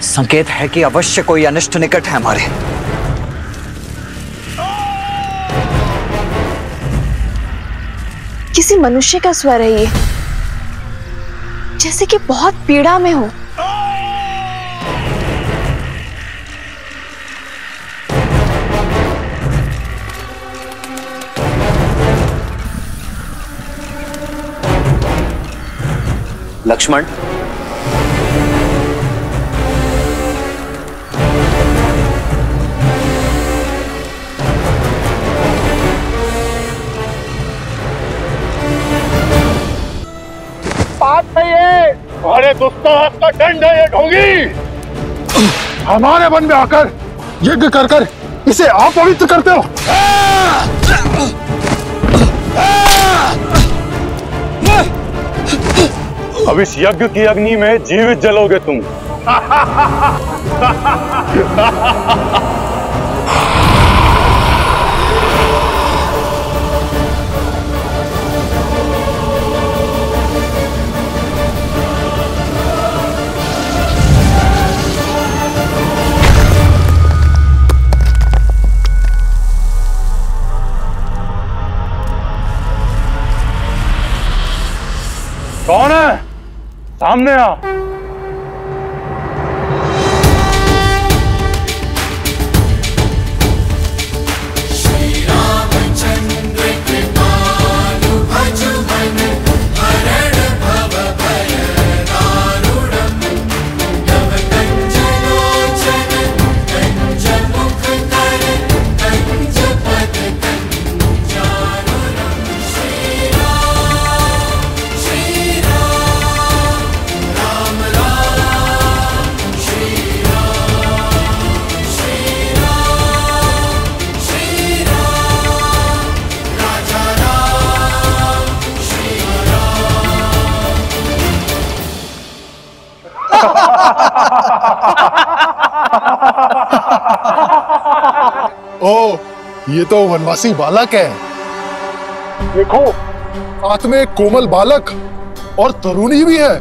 संकेत है कि अवश्य कोई अनिष्ट निकट है हमारे। किसी मनुष्य का स्वर है ये, जैसे कि बहुत पीड़ा में हो। लक्ष्मण, बात है ये, बड़े दुस्साहस का दंड है ये ढोंगी। हमारे वन में आकर यज्ञ कर कर इसे अपवित्र करते हो। अब इस यज्ञ की अग्नि में जीवित जलोगे तुम। कौन है? सामने आ। श्री रामचंद्र कृपालु भज मन, हरण भव भय दारुणम्। तव कंज लोचन कंज मुख कर, कंज पद कंजारुणम्। श्री राम श्री राम, राम राम श्री राम, श्री राम श्री राम, राजा राम श्री ओ, ये तो वनवासी बालक है। देखो, साथ में एक कोमल बालक और तरुणी भी है।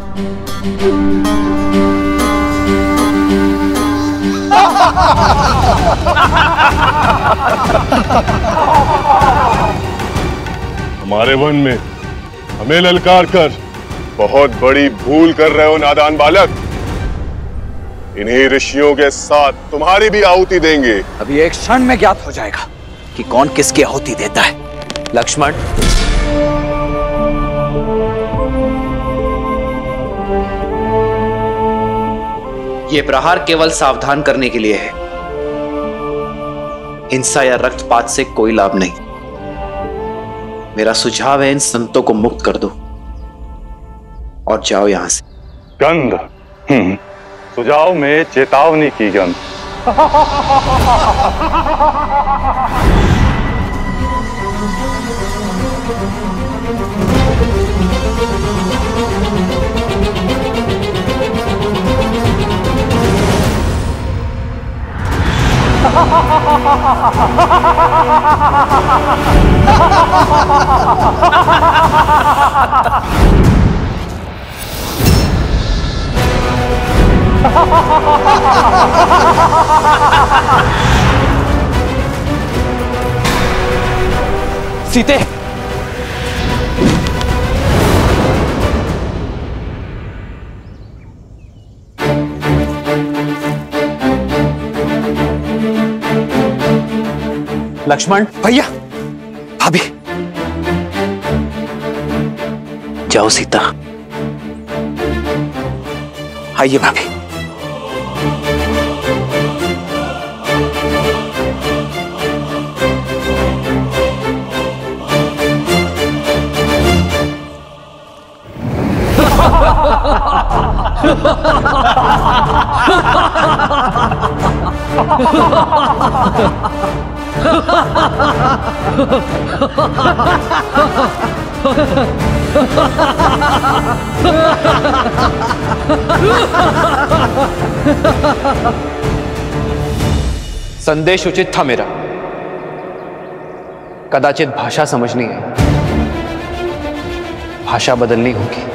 हमारे वन में हमें ललकार कर बहुत बड़ी भूल कर रहे हो नादान बालक। इन्हीं ऋषियों के साथ तुम्हारी भी आहुति देंगे। अभी एक क्षण में ज्ञात हो जाएगा कि कौन किसकी आहुति देता है। लक्ष्मण, ये प्रहार केवल सावधान करने के लिए है। हिंसा या रक्तपात से कोई लाभ नहीं। मेरा सुझाव है इन संतों को मुक्त कर दो और जाओ यहां से। गंध, सुझाव में चेतावनी की गंध। सीते, लक्ष्मण, भैया, भाभी, जाओ सीता। आइए भाभी। संदेश उचित था मेरा, कदाचित भाषा समझनी है, भाषा बदलनी होगी।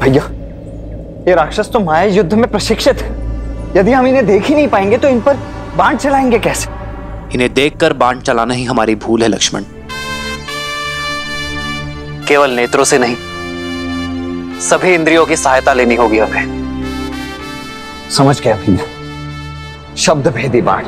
भैया, ये राक्षस तो माया युद्ध में प्रशिक्षित है। यदि हम इन्हें देख ही नहीं पाएंगे तो इन पर बाण चलाएंगे कैसे? इन्हें देखकर बाण चलाना ही हमारी भूल है लक्ष्मण। केवल नेत्रों से नहीं, सभी इंद्रियों की सहायता लेनी होगी हमें। समझ गया भैया, शब्द भेदी बाण।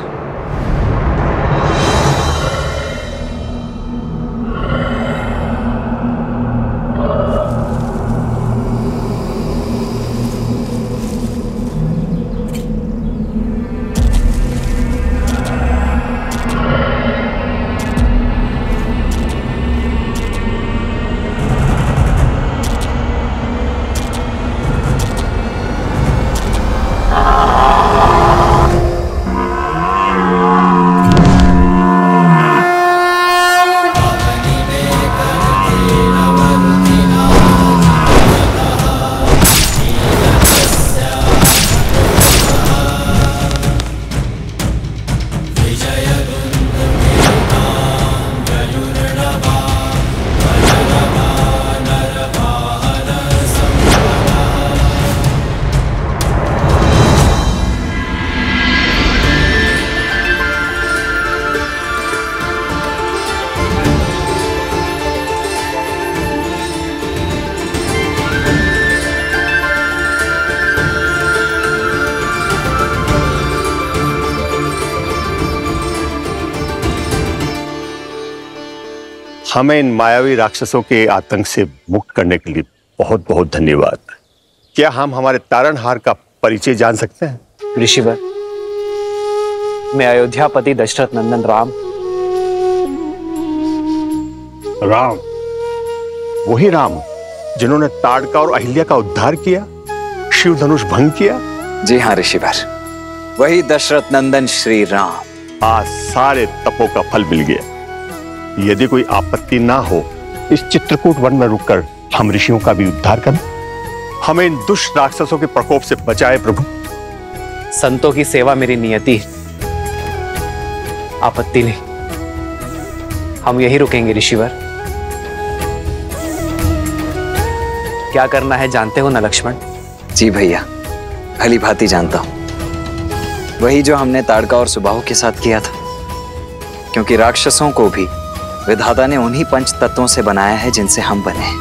हमें इन मायावी राक्षसों के आतंक से मुक्त करने के लिए बहुत बहुत धन्यवाद। क्या हम हमारे तारणहार का परिचय जान सकते हैं? ऋषिवर, मैं अयोध्यापति दशरथ नंदन राम। राम, वही राम जिन्होंने ताड़का और अहिल्या का उद्धार किया, शिव धनुष भंग किया? जी हाँ ऋषिवर, वही दशरथ नंदन श्री राम। आज सारे तपों का फल मिल गया। यदि कोई आपत्ति ना हो, इस चित्रकूट वन में रुककर हम ऋषियों का भी उद्धार करें। हमें इन दुष्ट राक्षसों के प्रकोप से बचाए प्रभु। संतों की सेवा मेरी नियति है, आपत्ति नहीं। हम यही रुकेंगे ऋषिवर। क्या करना है जानते हो ना लक्ष्मण? जी भैया, भली भांति जानता हूं। वही जो हमने ताड़का और सुबाहु के साथ किया था, क्योंकि राक्षसों को भी विधाता ने उन्हीं पंच तत्वों से बनाया है जिनसे हम बने हैं।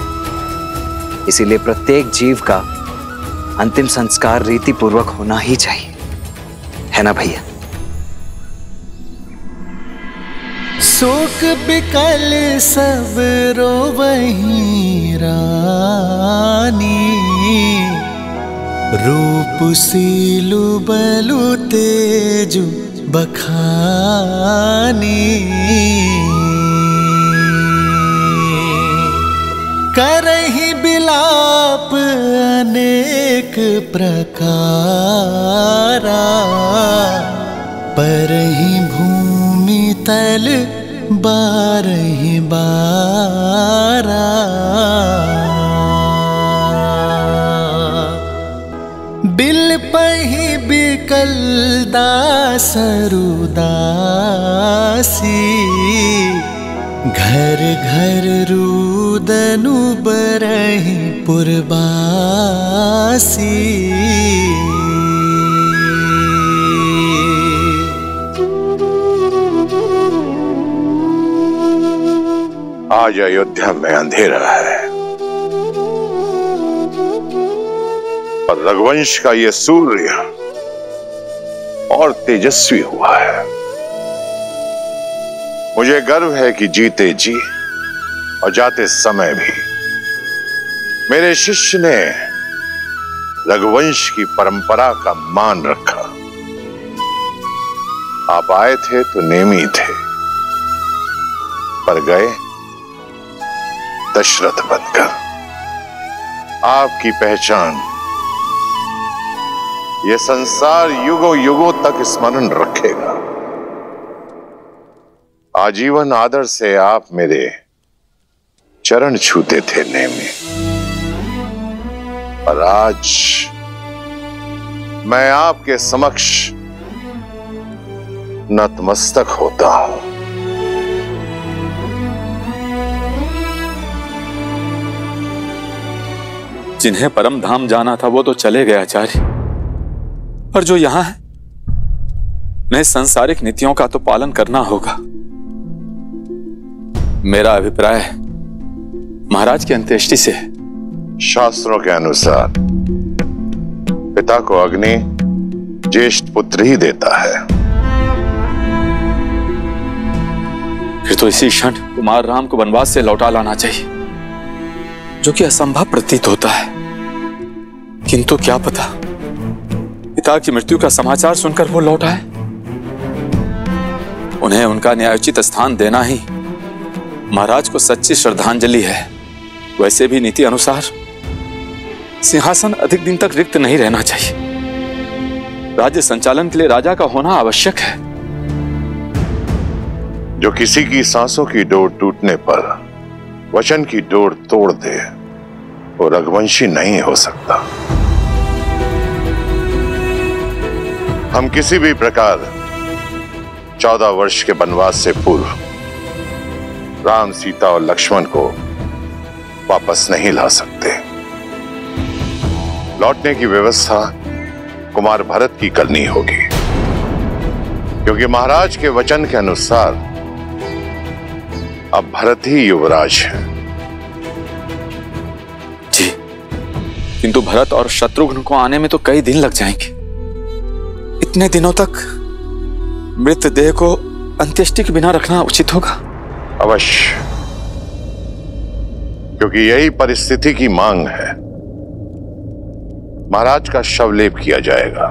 इसीलिए प्रत्येक जीव का अंतिम संस्कार रीति पूर्वक होना ही चाहिए, है ना भैया? शोक बिकल सब रोवहीं रानी, रूप सीलु बलु तेजु बखानी, करहि बिलाप अनेक प्रकारा, परहि भूमि तल बारहि बारा, बिल पहि बिकल दासरुदासी, घर घर रुदनु बरहि पुरबासी। आज अयोध्या में अंधेरा है और रघुवंश का ये सूर्य और तेजस्वी हुआ है। मुझे गर्व है कि जीते जी और जाते समय भी मेरे शिष्य ने रघुवंश की परंपरा का मान रखा। आप आए थे तो नेमी थे, पर गए दशरथ बनकर। आपकी पहचान ये संसार युगों युगों तक स्मरण रखेगा। आजीवन आदर से आप मेरे चरण छूते थे नेमी, और आज मैं आपके समक्ष नतमस्तक होता हूं। जिन्हें परम धाम जाना था वो तो चले गए आचार्य, और जो यहां है उन्हें सांसारिक नीतियों का तो पालन करना होगा। मेरा अभिप्राय महाराज की अंत्येष्टि से शास्त्रों के अनुसार पिता को अग्नि ज्येष्ठ पुत्र ही देता है। फिर तो इसी क्षण कुमार राम को वनवास से लौटा लाना चाहिए, जो कि असंभव प्रतीत होता है। किंतु क्या पता पिता की मृत्यु का समाचार सुनकर वो लौट आए। उन्हें उनका न्यायोचित स्थान देना ही महाराज को सच्ची श्रद्धांजलि है। वैसे भी नीति अनुसार सिंहासन अधिक दिन तक रिक्त नहीं रहना चाहिए। राज्य संचालन के लिए राजा का होना आवश्यक है। जो किसी की सांसों की डोर टूटने पर वचन की डोर तोड़ दे, वो रघुवंशी नहीं हो सकता। हम किसी भी प्रकार 14 वर्ष के वनवास से पूर्व राम, सीता और लक्ष्मण को वापस नहीं ला सकते। लौटने की व्यवस्था कुमार भरत की करनी होगी, क्योंकि महाराज के वचन के अनुसार अब भरत ही युवराज है। जी, किंतु भरत और शत्रुघ्न को आने में तो कई दिन लग जाएंगे। इतने दिनों तक मृतदेह को अंत्येष्टि के बिना रखना उचित होगा। अवश्य, क्योंकि यही परिस्थिति की मांग है। महाराज का शवलेप किया जाएगा।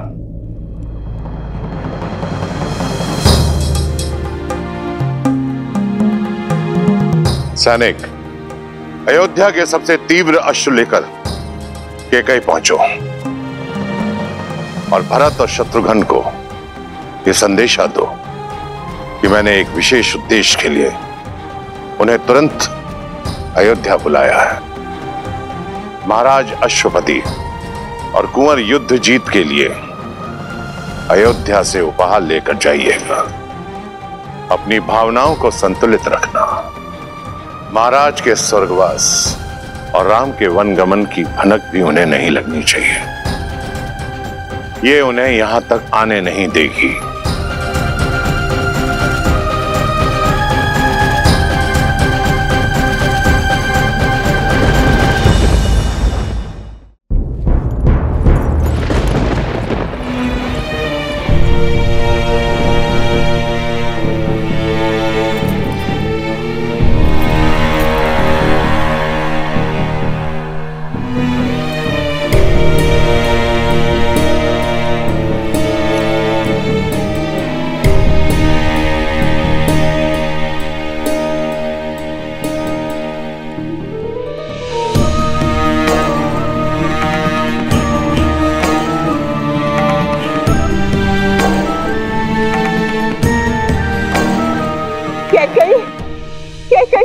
सैनिक, अयोध्या के सबसे तीव्र अश्रु लेकर कैकेयी पहुंचो और भरत और शत्रुघ्न को यह संदेशा दो कि मैंने एक विशेष उद्देश्य के लिए उन्हें तुरंत अयोध्या बुलाया है। महाराज अश्वपति और कुंवर युद्ध जीत के लिए अयोध्या से उपहार लेकर जाइएगा। अपनी भावनाओं को संतुलित रखना। महाराज के स्वर्गवास और राम के वनगमन की भनक भी उन्हें नहीं लगनी चाहिए। ये उन्हें यहां तक आने नहीं देगी।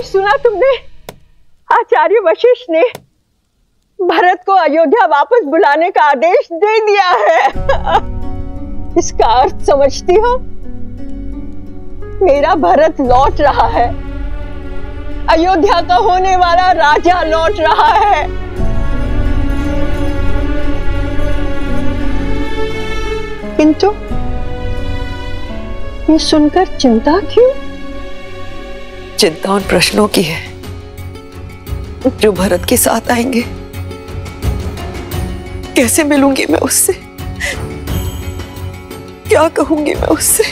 सुना तुमने? आचार्य वशिष्ठ ने भरत को अयोध्या वापस बुलाने का आदेश दे दिया है। इसका अर्थ समझती हो? मेरा भरत लौट रहा है, अयोध्या का होने वाला राजा लौट रहा है। किंतु ये सुनकर चिंता क्यों? चिंता उन प्रश्नों की है जो भरत के साथ आएंगे। कैसे मिलूंगी मैं उससे? क्या कहूंगी मैं उससे?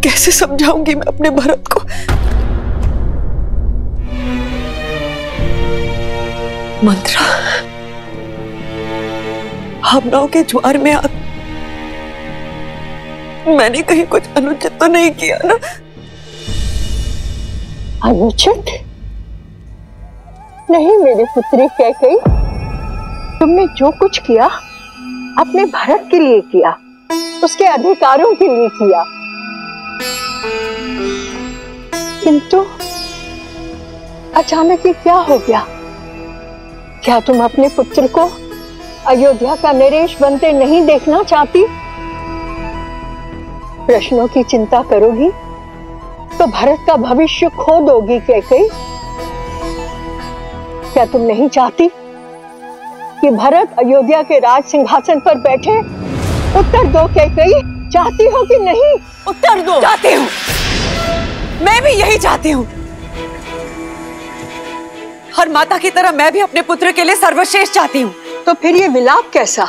कैसे समझाऊंगी मैं अपने भरत को? मंत्रा, भावनाओं के ज्वार में मैंने कहीं कुछ अनुचित तो नहीं किया ना? अनुचित नहीं मेरी पुत्री कैकेयी, तुमने जो कुछ किया अपने भरत के लिए किया, उसके अधिकारों के लिए किया। किंतु अचानक ये क्या हो गया? क्या तुम अपने पुत्र को अयोध्या का नरेश बनते नहीं देखना चाहती? प्रश्नों की चिंता करोगी तो भरत का भविष्य खो दोगी कैकेयी। क्या तुम नहीं चाहती कि भरत अयोध्या के राज सिंहासन पर बैठे? उत्तर दो कैकेयी, चाहती हो कि नहीं? उत्तर दो। चाहती हूँ, मैं भी यही चाहती हूँ। हर माता की तरह मैं भी अपने पुत्र के लिए सर्वश्रेष्ठ चाहती हूँ। तो फिर ये विलाप कैसा,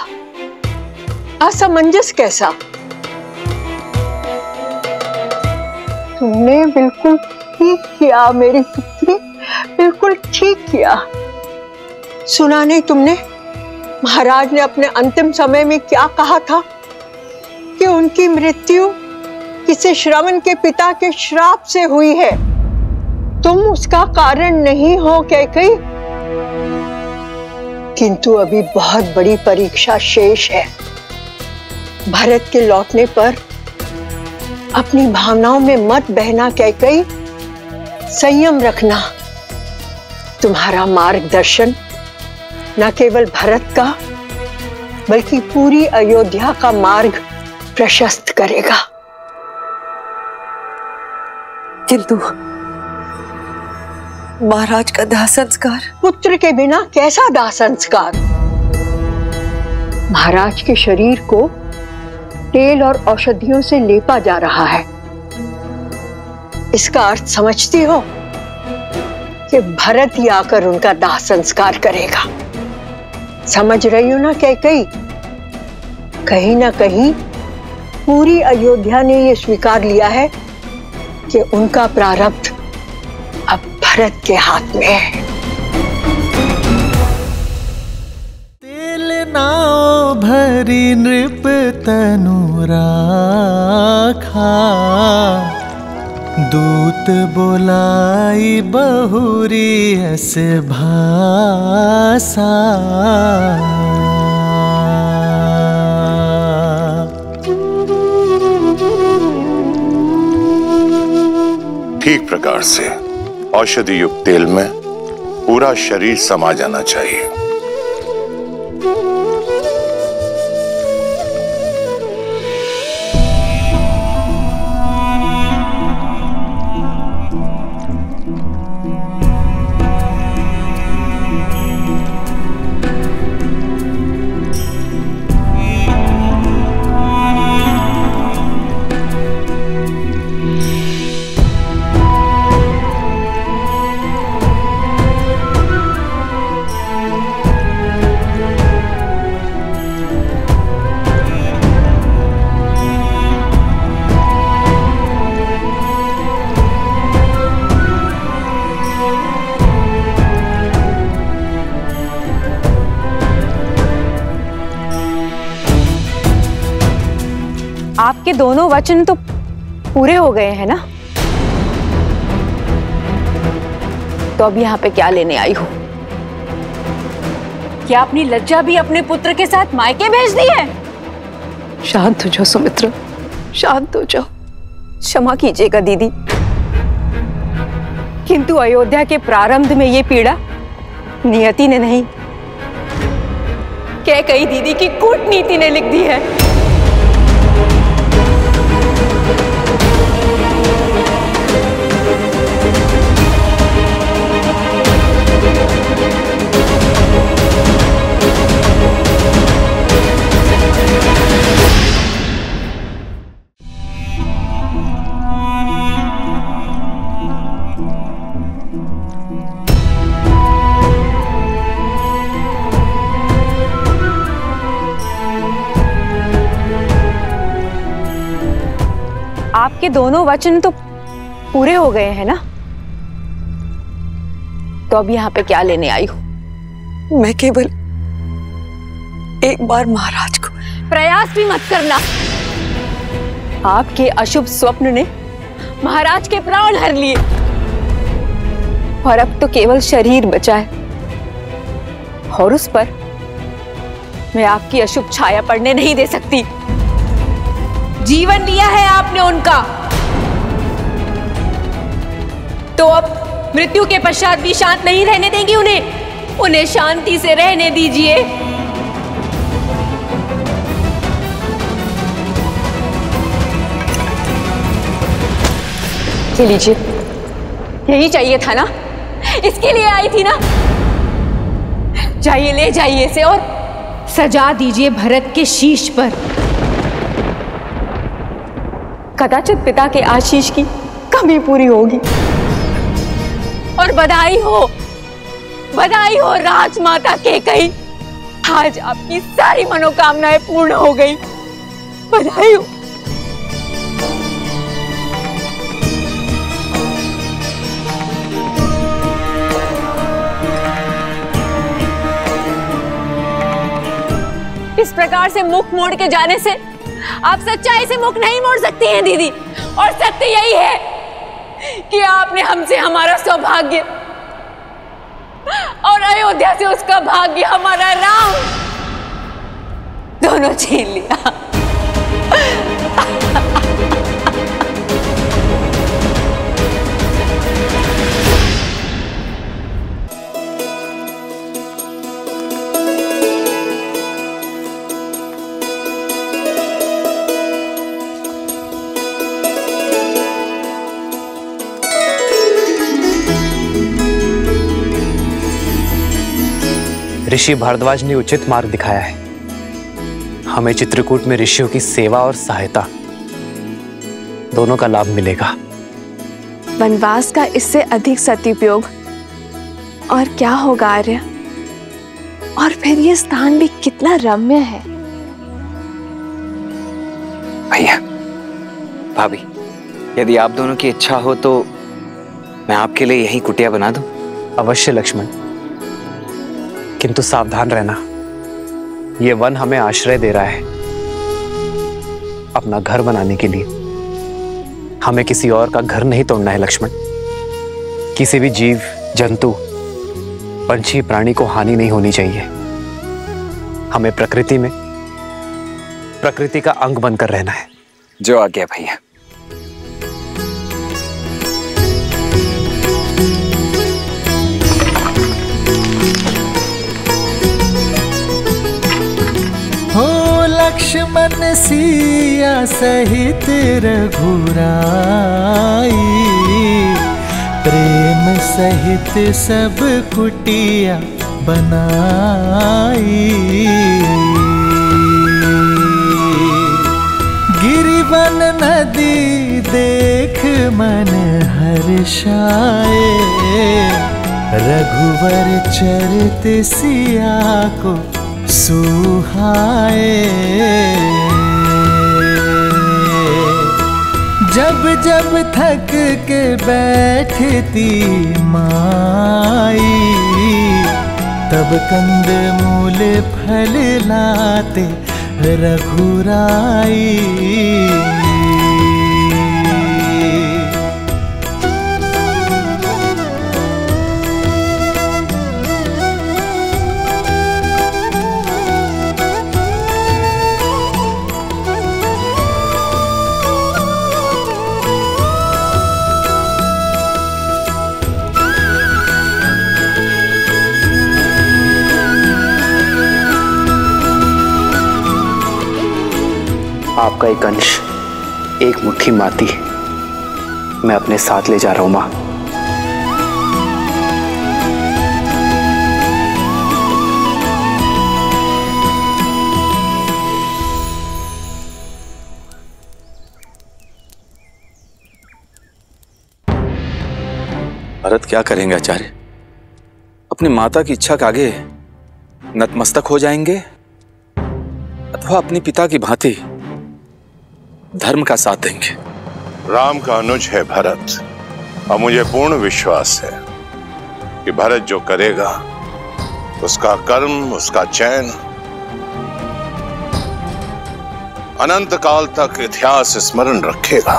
असमंजस कैसा? तुमने बिल्कुल ठीक किया मेरी पुत्री, बिल्कुल ठीक किया। सुना नहीं तुमने महाराज ने अपने अंतिम समय में क्या कहा था कि उनकी मृत्यु किसी श्रवण के पिता के श्राप से हुई है। तुम उसका कारण नहीं हो कैकेयी। किंतु अभी बहुत बड़ी परीक्षा शेष है। भरत के लौटने पर अपनी भावनाओं में मत बहना कैकेयी, संयम रखना। तुम्हारा मार्गदर्शन न केवल भरत का बल्कि पूरी अयोध्या का मार्ग प्रशस्त करेगा। किंतु महाराज का दाह संस्कार? पुत्र के बिना कैसा दाह संस्कार? महाराज के शरीर को तेल और औषधियों से लेपा जा रहा है। इसका अर्थ समझती हो कि भरत ही आकर उनका दाह संस्कार करेगा। समझ रही हो ना कैकेयी? कहीं ना कहीं पूरी अयोध्या ने यह स्वीकार लिया है कि उनका प्रारब्ध अब भरत के हाथ में है। तेल नाव भरी नृप तनु राखा, दूत बोलाई बहुरी अस भाषा। ठीक प्रकार से औषधि युक्त तेल में पूरा शरीर समा जाना चाहिए। आपके दोनों वचन तो पूरे हो गए हैं ना? तो अब यहाँ पे क्या लेने आई हो? क्या अपनी लज्जा भी अपने पुत्र के साथ मायके भेज दी है? शांत हो जाओ सुमित्रा, शांत हो जाओ। क्षमा कीजिएगा दीदी, किंतु अयोध्या के प्रारंभ में ये पीड़ा नियति ने नहीं, कैकेयी दीदी की कूटनीति ने लिख दी है। आपके दोनों वचन तो पूरे हो गए हैं ना? तो अब यहाँ पे क्या लेने आई हूं? मैं केवल एक बार महाराज को। प्रयास भी मत करना। आपके अशुभ स्वप्न ने महाराज के प्राण हर लिए और अब तो केवल शरीर बचा है, और उस पर मैं आपकी अशुभ छाया पड़ने नहीं दे सकती। जीवन लिया है आपने उनका, तो अब मृत्यु के पश्चात भी शांत नहीं रहने देंगी उन्हें शांति से रहने दीजिए। ये लीजिए, यही चाहिए था ना? इसके लिए आई थी ना? जाइए, ले जाइए इसे और सजा दीजिए भरत के शीश पर। कदाचित पिता के आशीष की कमी पूरी होगी। और बधाई हो राजमाता कैकेयी, आज आपकी सारी मनोकामनाएं पूर्ण हो गई। बधाई हो। इस प्रकार से मुख मोड़ के जाने से आप सच्चाई से मुख नहीं मोड़ सकती हैं दीदी, और सत्य यही है कि आपने हमसे हमारा सौभाग्य और अयोध्या से उसका भाग्य, हमारा राम, दोनों छीन लिया। ऋषि भारद्वाज ने उचित मार्ग दिखाया है। हमें चित्रकूट में ऋषियों की सेवा और सहायता दोनों का लाभ मिलेगा। वनवास का इससे अधिक सदुपयोग और क्या होगा आर्य? और फिर ये स्थान भी कितना रम्य है। भैया, भाभी, यदि आप दोनों की इच्छा हो तो मैं आपके लिए यही कुटिया बना दूं। अवश्य लक्ष्मण, किंतु सावधान रहना। यह वन हमें आश्रय दे रहा है। अपना घर बनाने के लिए हमें किसी और का घर नहीं तोड़ना है लक्ष्मण। किसी भी जीव, जंतु, पंछी, प्राणी को हानि नहीं होनी चाहिए। हमें प्रकृति का अंग बनकर रहना है। जो आज्ञा भैया। लक्ष्मण सिया सहित रघुराई, प्रेम सहित सब कुटिया बनाई। गिरिवन नदी देख मन हर्षाए, रघुवर चरित सिया को सुहाए। जब जब थक के बैठती माई, तब कंद मूल फल लाते रघुराई। आपका एक अंश, एक मुट्ठी माटी मैं अपने साथ ले जा रहा हूं मां। भरत क्या करेंगे आचार्य? अपनी माता की इच्छा के आगे नतमस्तक हो जाएंगे अथवा अपने पिता की भांति धर्म का साथ देंगे? राम का अनुज है भरत, और मुझे पूर्ण विश्वास है कि भरत जो करेगा उसका कर्म, उसका चयन अनंत काल तक इतिहास स्मरण रखेगा।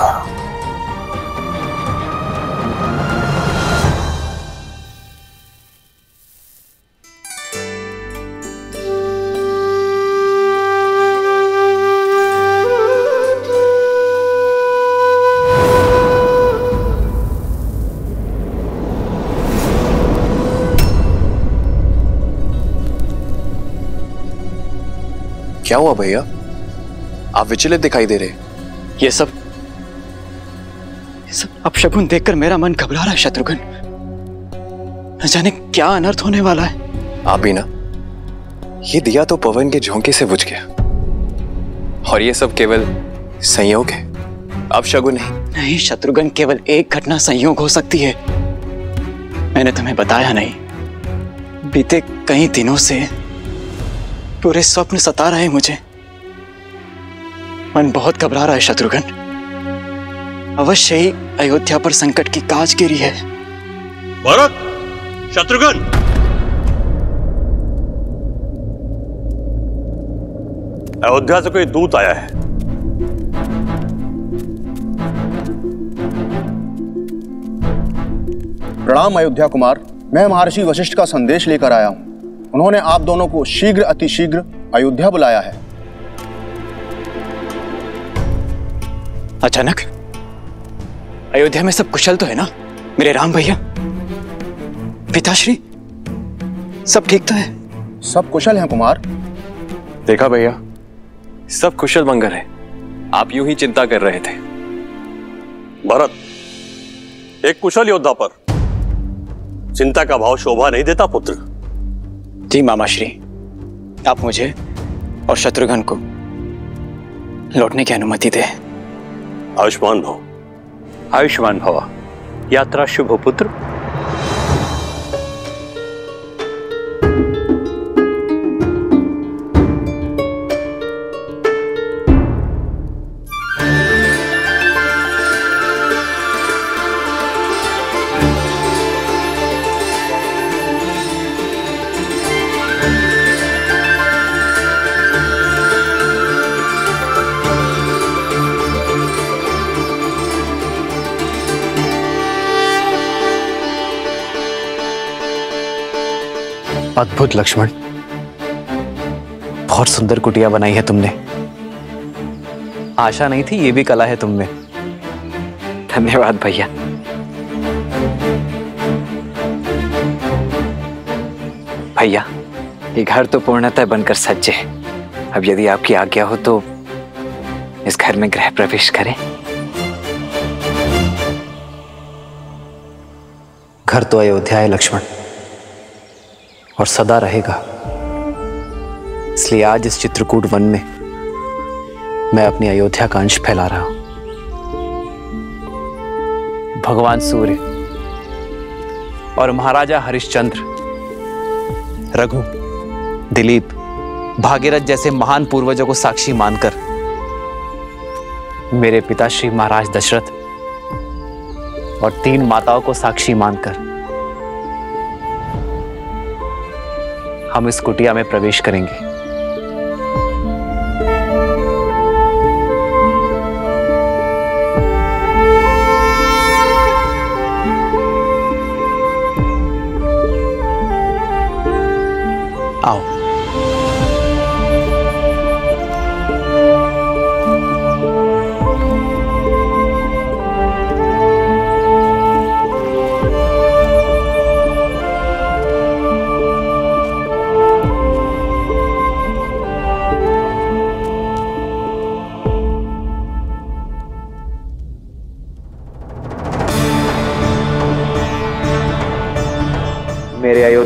क्या हुआ भैया, आप विचलित दिखाई दे रहे? ये सब अपशकुन देखकर मेरा मन घबरा रहा है शत्रुघ्न। न जाने क्या अनर्थ होने वाला है। आप भी ना, ये दिया तो पवन के झोंके से बुझ गया, और ये सब केवल संयोग है, अपशकुन नहीं। नहीं शत्रुघ्न, केवल एक घटना संयोग हो सकती है। मैंने तुम्हें बताया नहीं, बीते कई दिनों से पूरे स्वप्न सता रहे मुझे। मन बहुत घबरा रहा है शत्रुघ्न। अवश्य ही अयोध्या पर संकट की काज गिरी है। भरत, शत्रुघ्न, अयोध्या से कोई दूत आया है। प्रणाम अयोध्या कुमार, मैं महर्षि वशिष्ठ का संदेश लेकर आया हूं। उन्होंने आप दोनों को शीघ्र अतिशीघ्र अयोध्या बुलाया है। अचानक अयोध्या में सब कुशल तो है ना मेरे राम भैया? पिताश्री सब ठीक तो है? सब कुशल हैं कुमार। देखा भैया, सब कुशल मंगल है। आप यूं ही चिंता कर रहे थे। भरत, एक कुशल योद्धा पर चिंता का भाव शोभा नहीं देता पुत्र। जी मामाश्री, आप मुझे और शत्रुघ्न को लौटने की अनुमति दे। आयुष्मान भव। आयुष्मान भव। यात्रा शुभ हो पुत्र। अद्भुत लक्ष्मण, बहुत सुंदर कुटिया बनाई है तुमने। आशा नहीं थी ये भी कला है तुमने। धन्यवाद भैया। भैया, ये घर तो पूर्णतः बनकर सज्ज है। अब यदि आपकी आज्ञा हो तो इस घर में गृह प्रवेश करें। घर तो अयोध्या है लक्ष्मण, और सदा रहेगा। इसलिए आज इस चित्रकूट वन में मैं अपनी अयोध्या का अंश फैला रहा हूं। भगवान सूर्य और महाराजा हरिश्चंद्र, रघु, दिलीप, भागीरथ जैसे महान पूर्वजों को साक्षी मानकर, मेरे पिता श्री महाराज दशरथ और 3 माताओं को साक्षी मानकर हम इस कुटिया में प्रवेश करेंगे।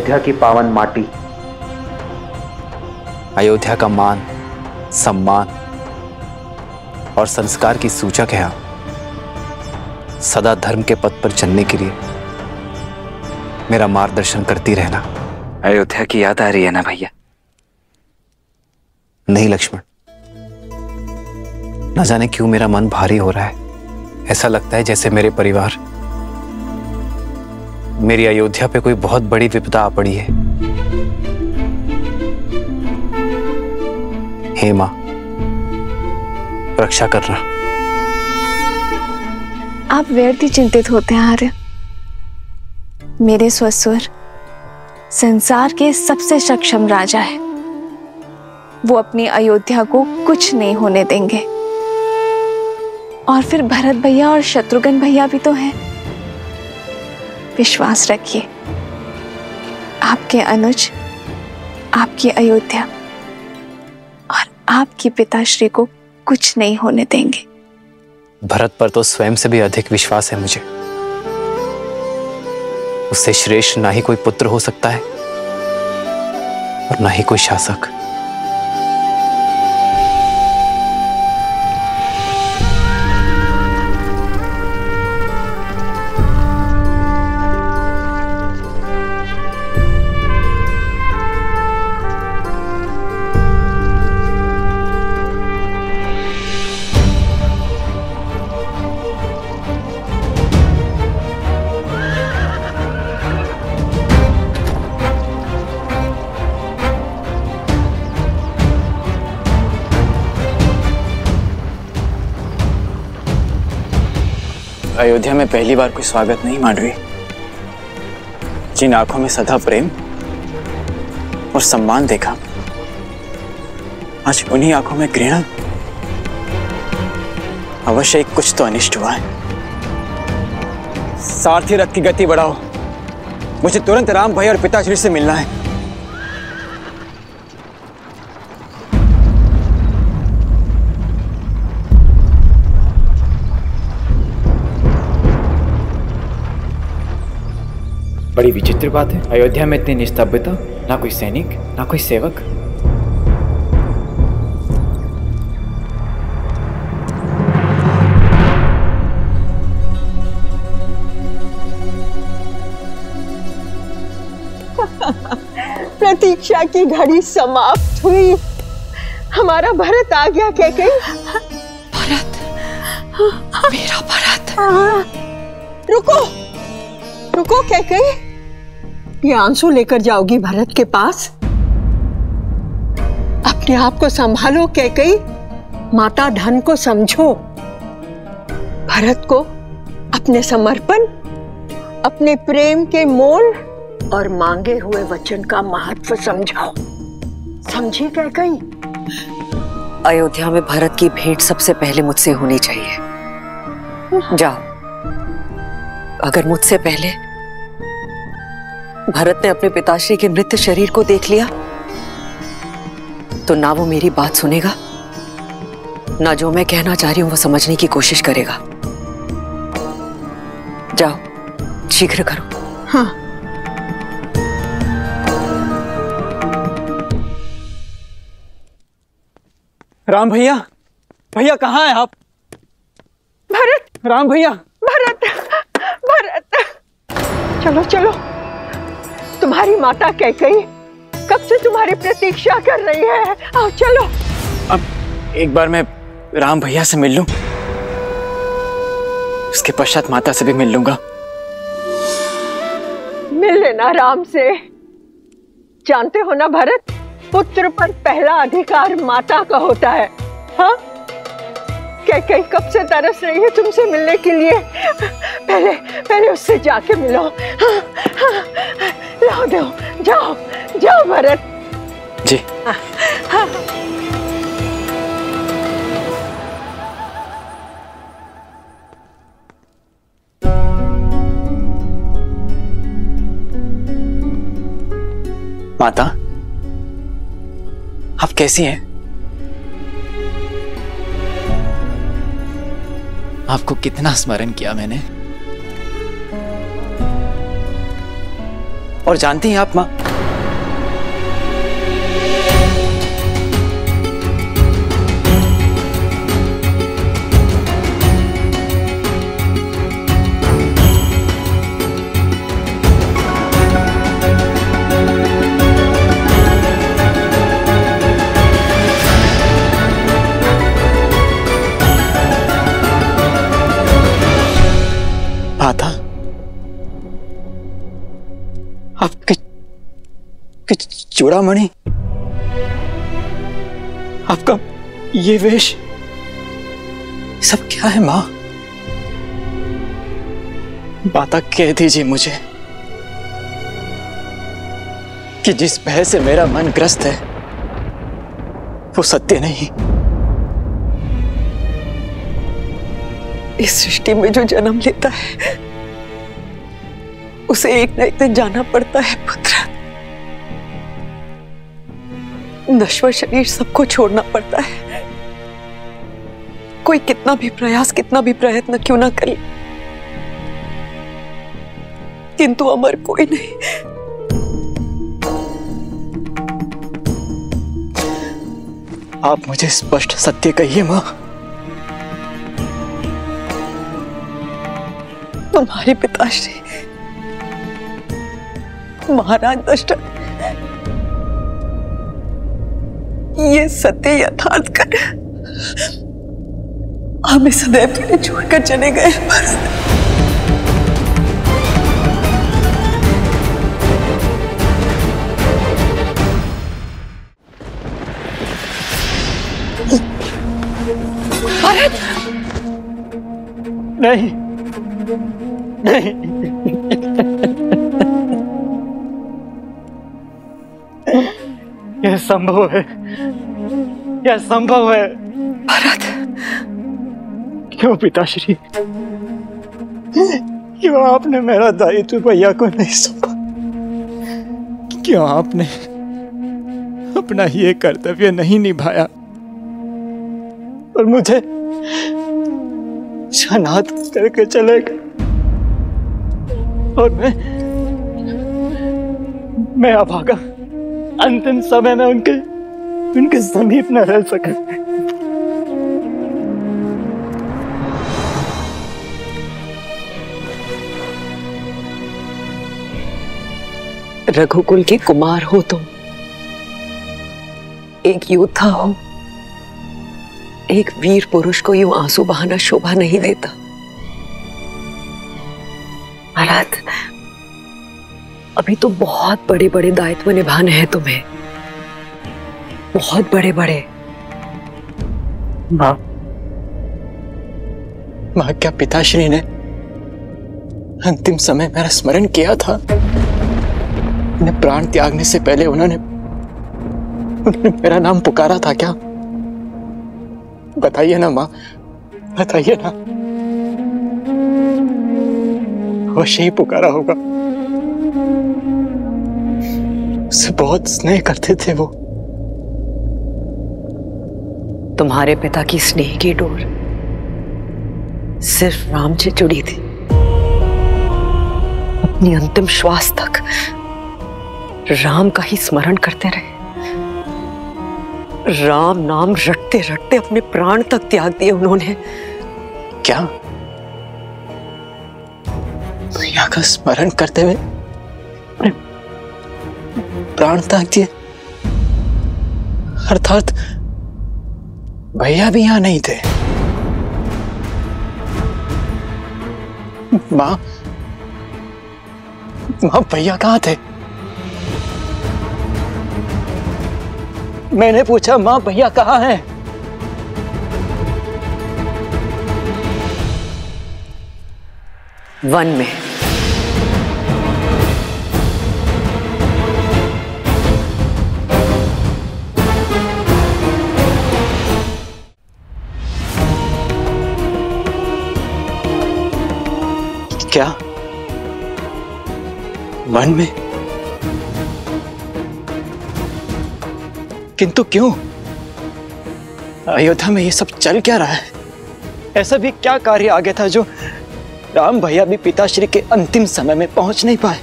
अयोध्या की पावन माटी, अयोध्या का मान, सम्मान और संस्कार की सूचक है आप। सदा धर्म के पथ पर चलने के लिए मेरा मार्गदर्शन करती रहना। अयोध्या की याद आ रही है ना भैया? नहीं लक्ष्मण, न जाने क्यों मेरा मन भारी हो रहा है। ऐसा लगता है जैसे मेरे परिवार, मेरी अयोध्या पे कोई बहुत बड़ी विपदा आ पड़ी है। हे मां, रक्षा करना। आप व्यर्थ ही चिंतित होते हैं आर्य। मेरे ससुर संसार के सबसे सक्षम राजा है। वो अपनी अयोध्या को कुछ नहीं होने देंगे। और फिर भरत भैया और शत्रुघ्न भैया भी तो हैं। विश्वास रखिए, आपके अनुज आपकी अयोध्या और आपके पिताश्री को कुछ नहीं होने देंगे। भरत पर तो स्वयं से भी अधिक विश्वास है मुझे। उससे श्रेष्ठ ना ही कोई पुत्र हो सकता है और ना ही कोई शासक। अयोध्या में पहली बार कोई स्वागत नहीं मांडवी। जिन आंखों में सदा प्रेम और सम्मान देखा, आज उन्हीं आंखों में घृणा। अवश्य कुछ तो अनिष्ट हुआ है। सारथी रथ की गति बढ़ाओ, मुझे तुरंत राम भाई और पिताश्री से मिलना है। बड़ी विचित्र बात है, अयोध्या में इतनी निस्तब्धता, ना कोई सैनिक ना कोई सेवक। प्रतीक्षा की घड़ी समाप्त हुई। हमारा भरत आ गया। कैकेयी, भरत, मेरा भरत। रुको रुको कैकेयी, ये आंसू लेकर जाओगी भरत के पास? अपने आप को संभालो कैकेयी, माता धन को समझो। भरत को अपने समर्पण, अपने प्रेम के मोल और मांगे हुए वचन का महत्व समझाओ। समझी कैकेयी? अयोध्या में भरत की भेंट सबसे पहले मुझसे होनी चाहिए। जाओ, अगर मुझसे पहले भरत ने अपने पिताश्री के मृत शरीर को देख लिया तो ना वो मेरी बात सुनेगा, ना जो मैं कहना चाह रही हूं वो समझने की कोशिश करेगा। जाओ, शीघ्र करो। हाँ। राम भैया, भैया कहाँ हैं आप? भरत, राम भैया। भरत, भरत, चलो चलो। तुम्हारी माता कैकेयी कब से तुम्हारी प्रतीक्षा कर रही है। आओ चलो। अब एक बार मैं राम भैया से मिल लूं, उसके पश्चात माता से भी मिल लूंगा। मिल लेना राम से। जानते हो ना भरत, पुत्र पर पहला अधिकार माता का होता है। हाँ, कैकेयी कब से तरस रही है तुमसे मिलने के लिए। पहले उससे जाके मिलो। हाँ, हाँ, लाओ दो, जाओ जाओ भरत जी। हाँ, हाँ। माता, आप कैसी हैं? आपको कितना स्मरण किया मैंने। और जानती हैं आप माँ, आपके चूड़ामणि, आपका ये वेश, सब क्या है माँ? माता कह दीजिए मुझे कि जिस भय से मेरा मन ग्रस्त है वो सत्य नहीं। इस सृष्टि में जो जन्म लेता है उसे एक न एक दिन जाना पड़ता है पुत्र। नश्वर शरीर सबको छोड़ना पड़ता है। कोई कितना भी प्रयास, कितना भी प्रयत्न क्यों ना करे, किंतु अमर कोई नहीं। आप मुझे स्पष्ट सत्य कहिए माँ। तुम्हारे पिताश्री महाराज दशरथ ये सत्य यथार्थ कर हमें सदैव के लिए छोड़कर चले गए। भरत, नहीं नहीं, यह संभव है, यह संभव है। भरत, क्यों पिताश्री, क्यों आपने मेरा दायित्व भैया को नहीं सौंपा? क्यों आपने अपना ये कर्तव्य नहीं निभाया और मुझे अनाथ करके चले गए? और मैं अभागा अंतिम समय में उनके समीप न रह सका। रघुकुल के कुमार हो तुम, एक योद्धा हो, एक वीर पुरुष को यूं आंसू बहाना शोभा नहीं देता। महाराज, अभी तो बहुत बड़े बड़े दायित्व निभाने हैं तुम्हें, बहुत बड़े बड़े। माँ, क्या पिताश्री ने अंतिम समय मेरा स्मरण किया था? उन्हें प्राण त्यागने से पहले उन्होंने मेरा नाम पुकारा था क्या? बताइए ना माँ, बताइए ना। अवश्य ही पुकारा होगा। उससे बहुत स्नेह करते थे वो। तुम्हारे पिता की स्नेह की डोर सिर्फ राम से जुड़ी थी। अपनी अंतिम श्वास तक राम का ही स्मरण करते रहे। राम नाम रटते रटते अपने प्राण तक त्याग दिए उन्होंने। क्या? भैया का स्मरण करते हुए प्राण त्याग दिए? अर्थात भैया भी यहां नहीं थे? माँ, भैया कहाँ थे? मैंने पूछा माँ, भैया कहाँ हैं? वन में। क्या? वन में? किंतु क्यों? अयोध्या में ये सब चल क्या रहा है? ऐसा भी क्या कार्य आ गया था जो राम भैया भी पिताश्री के अंतिम समय में पहुंच नहीं पाए?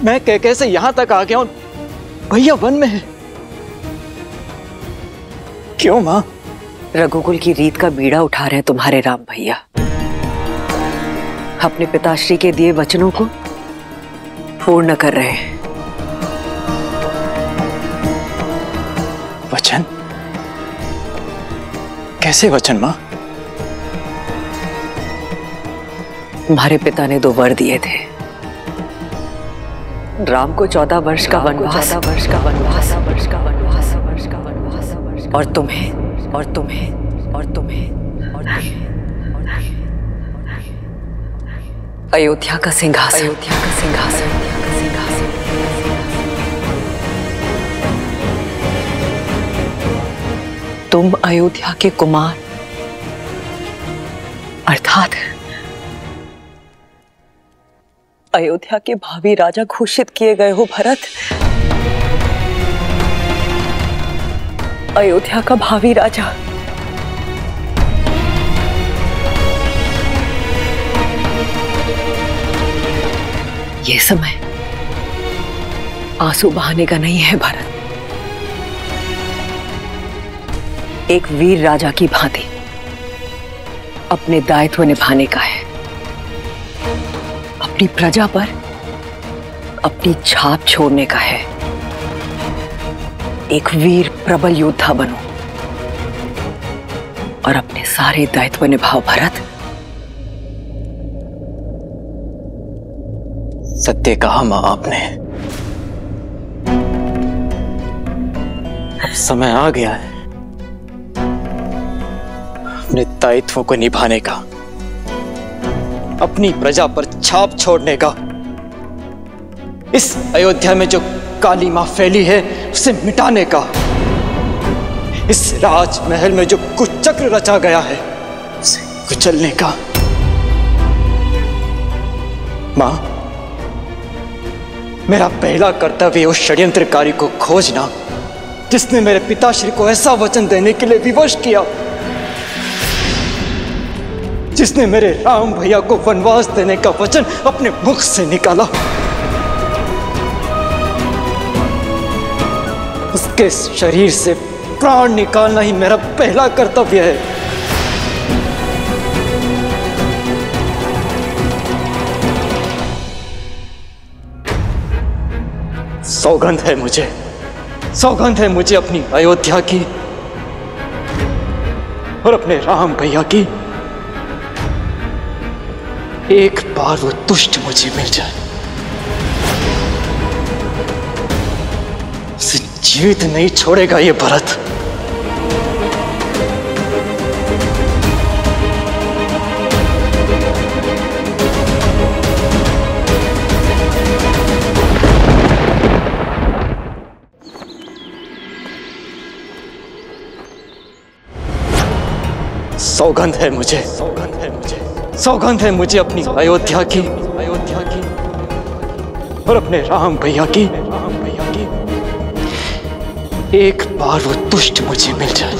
मैं कैसे यहां तक आ गया हूं, भैया वन में है। क्यों मां? रघुकुल की रीत का बीड़ा उठा रहे हैं तुम्हारे राम भैया। अपने पिताश्री के दिए वचनों को पूर्ण कर रहे हैं। वचन? कैसे वचन मां? तुम्हारे पिता ने 2 वर दिए थे, राम को 14 वर्ष का वनवास, और तुम्हें अयोध्या का सिंहासन। तुम अयोध्या के कुमार अर्थात अयोध्या के भावी राजा घोषित किए गए हो भरत। अयोध्या का भावी राजा। ये समय आंसू बहाने का नहीं है भरत। एक वीर राजा की भांति अपने दायित्व निभाने का है। अपनी प्रजा पर अपनी छाप छोड़ने का है। एक वीर प्रबल योद्धा बनो और अपने सारे दायित्व निभाओ भरत। सत्य कहा मां आपने। अब समय आ गया है अपने दायित्वों को निभाने का, अपनी प्रजा पर छाप छोड़ने का। इस अयोध्या में जो काली मां फैली है उसे मिटाने का। इस राजमहल में जो कुचक्र रचा गया है उसे कुचलने का। मां, मेरा पहला कर्तव्य उस षड्यंत्रकारी को खोजना जिसने मेरे पिताश्री को ऐसा वचन देने के लिए विवश किया, जिसने मेरे राम भैया को वनवास देने का वचन अपने मुख से निकाला। उसके शरीर से प्राण निकालना ही मेरा पहला कर्तव्य है। सौगंध है मुझे अपनी अयोध्या की और अपने राम भैया की। एक बार वो दुष्ट मुझे मिल जाए, उसे जीवित नहीं छोड़ेगा ये भरत। सौगंध है मुझे अपनी अयोध्या की और अपने राम भैया की। एक बार वो दुष्ट मुझे मिल जाए,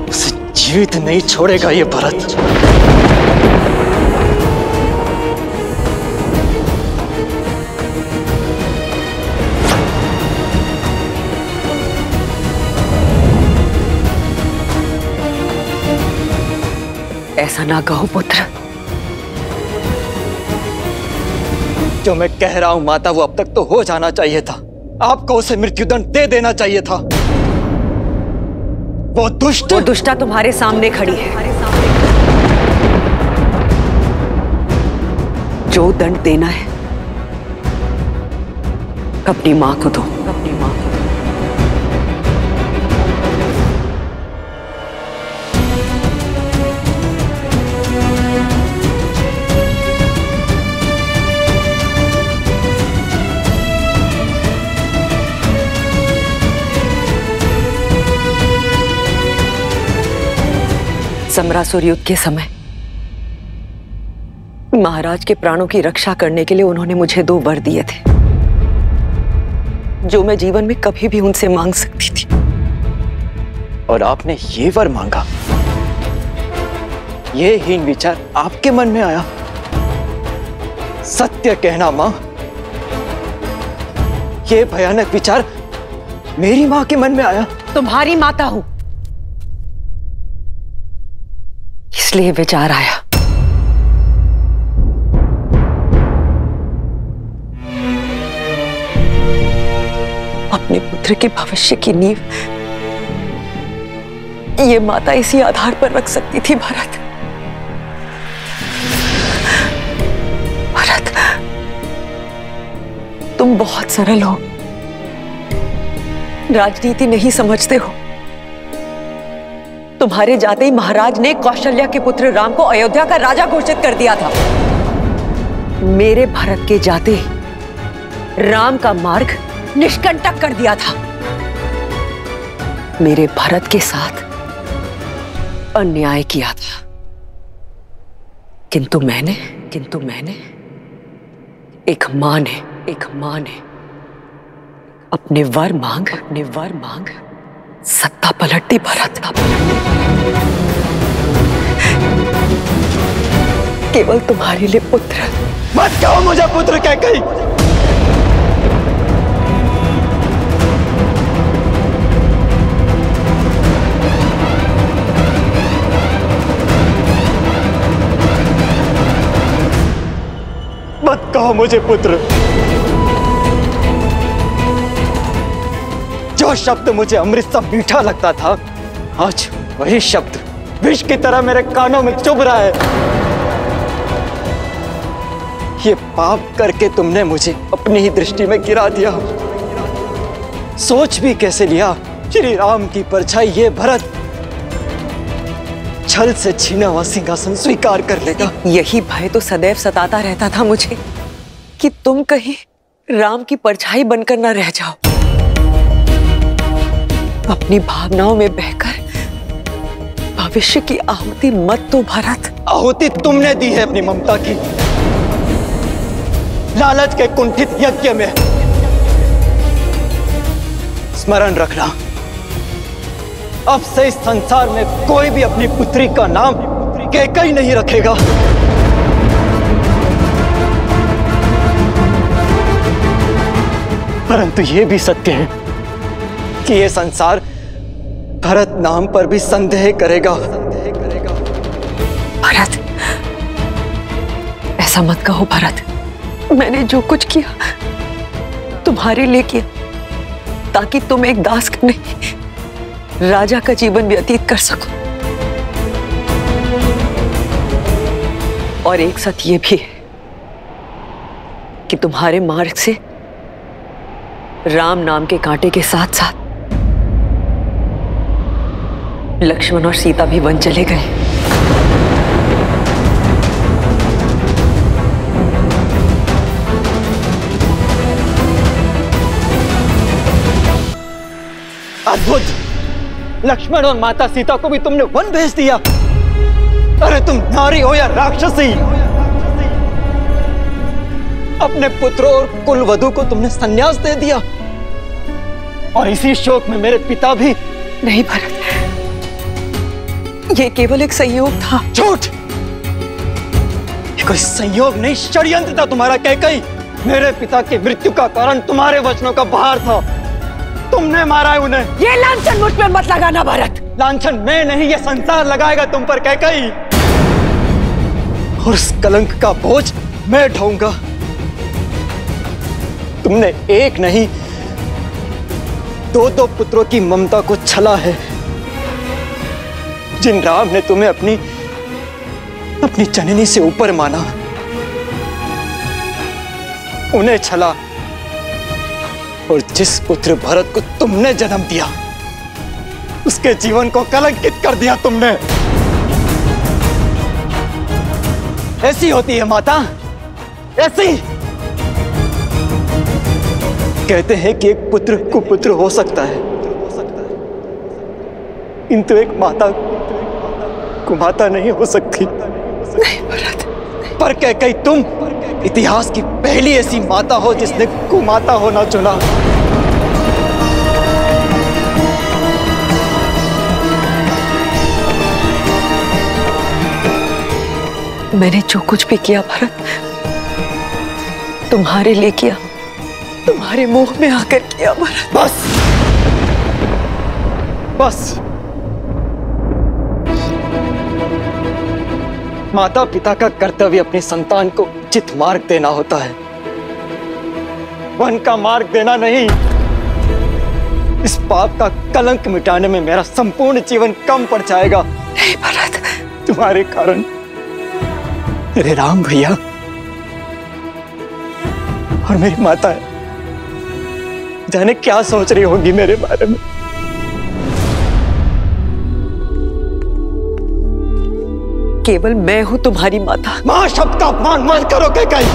उसे जीवित नहीं छोड़ेगा ये भरत। ऐसा ना कहो पुत्र। जो मैं कह रहा हूं माता, वो अब तक तो हो जाना चाहिए था। आपको उसे मृत्युदंड दे देना चाहिए था। वो दुष्टा तुम्हारे सामने खड़ी है। जो दंड देना है अपनी मां को दो। समरासुर युद्ध के समय महाराज के प्राणों की रक्षा करने के लिए उन्होंने मुझे 2 वर दिए थे, जो मैं जीवन में कभी भी उनसे मांग सकती थी। और आपने ये वर मांगा? ये हीन विचार आपके मन में आया? सत्य कहना मां, ये भयानक विचार मेरी मां के मन में आया? तुम्हारी माता हूं, इसलिए विचार आया। अपने पुत्र के भविष्य की नींव ये माता इसी आधार पर रख सकती थी। भरत, भरत, तुम बहुत सरल हो, राजनीति नहीं समझते हो। तुम्हारे जाते ही महाराज ने कौशल्या के पुत्र राम को अयोध्या का राजा घोषित कर दिया था। मेरे भरत के जाते ही राम का मार्ग निष्कंटक कर दिया था। मेरे भरत के साथ अन्याय किया था, किंतु मैंने एक मां ने अपने वर मांग सत्ता पलट दी। भरत, केवल तुम्हारे लिए पुत्र। मत कहो मुझे पुत्र कैकेयी। मत कहो मुझे पुत्र। जो शब्द मुझे अमृत सा मीठा लगता था, आज वही शब्द विष की तरह मेरे कानों में चुभ रहा है। ये पाप करके तुमने मुझे अपनी ही दृष्टि में गिरा दिया। सोच भी कैसे लिया श्री राम की परछाई ये भरत छल से छीना हुआ सिंहासन स्वीकार कर लेगा। यही भय तो सदैव सताता रहता था मुझे कि तुम कहीं राम की परछाई बनकर न रह जाओ। अपनी भावनाओं में बहकर भविष्य की आहुति मत दो भरत। आहुति तुमने दी है अपनी ममता की, लालच के कुंठित यज्ञ में। स्मरण रखना, अब से इस संसार में कोई भी अपनी पुत्री का नाम कैकेयी नहीं रखेगा। परंतु यह भी सत्य है कि यह संसार भरत नाम पर भी संदेह करेगा। भरत, ऐसा मत कहो भरत। मैंने जो कुछ किया तुम्हारे लिए किया, ताकि तुम एक दास का नहीं राजा का जीवन व्यतीत कर सको। और एक सत्य ये भी है कि तुम्हारे मार्ग से राम नाम के कांटे के साथ साथ लक्ष्मण और सीता भी वन चले गए। अद्भुत! लक्ष्मण और माता सीता को भी तुमने वन भेज दिया। अरे तुम नारी हो या राक्षसी, अपने पुत्रों और कुलवधु को तुमने संन्यास दे दिया। और इसी शोक में मेरे पिता भी। नहीं भरत, ये केवल एक संयोग था। झूठ! ये कोई संयोग नहीं, षड्यंत्र था तुम्हारा कैकेयी। मेरे पिता की मृत्यु का कारण तुम्हारे वचनों का भार था। तुमने मारा है उन्हें। ये लांछन मुझ पर मत लगाना भरत। लांछन मैं नहीं, ये संसार लगाएगा तुम पर कैकेयी। और उस कलंक का बोझ मैं ढोऊंगा। तुमने एक नहीं, दो पुत्रों की ममता को छला है। जिन राम ने तुम्हें अपनी जननी से ऊपर माना, उन्हें छला। और जिस पुत्र भरत को तुमने जन्म दिया, उसके जीवन को कलंकित कर दिया तुमने। ऐसी होती है माता, ऐसी। कहते हैं कि एक पुत्र कुपुत्र हो सकता है, किंतु एक माता कुमाता नहीं हो सकती। नहीं भरत। पर कैकेयी तुम इतिहास की पहली ऐसी माता हो जिसने कुमाता होना चुना। मैंने जो कुछ भी किया भरत, तुम्हारे लिए किया, तुम्हारे मुंह में आकर किया भरत। बस बस। माता पिता का कर्तव्य अपनी संतान को उचित मार्ग देना होता है, वन का मार्ग देना नहीं। इस पाप का कलंक मिटाने में मेरा संपूर्ण जीवन कम पड़ जाएगा। नहीं भरत, तुम्हारे कारण मेरे राम भैया और मेरी माता है, जाने क्या सोच रही होगी मेरे बारे में। केवल मैं हूं तुम्हारी माता। मां शब्द का अपमान मत करो कैकेयी।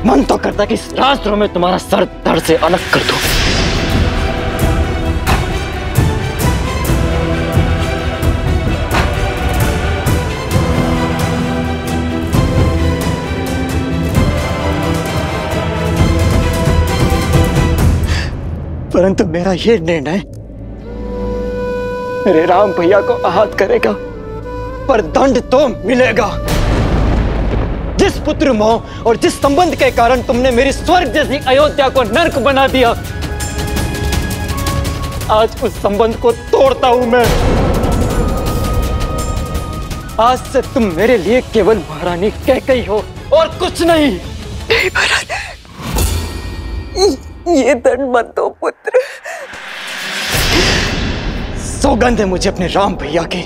मन तो करता कि इस रास्त्रों में तुम्हारा सर धड़ से अलग कर दो। परंतु मेरा यह निर्णय मेरे राम भैया को आहत करेगा, पर दंड तो मिलेगा। जिस पुत्र मोह और जिस संबंध के कारण तुमने मेरी स्वर्ग जैसी अयोध्या को नर्क बना दिया, आज उस संबंध को तोड़ता हूं मैं। आज से तुम मेरे लिए केवल महारानी कैकेयी हो और कुछ नहीं। नहीं भरत, ये दंड मत दो पुत्र। सौगंध है मुझे अपने राम भैया की,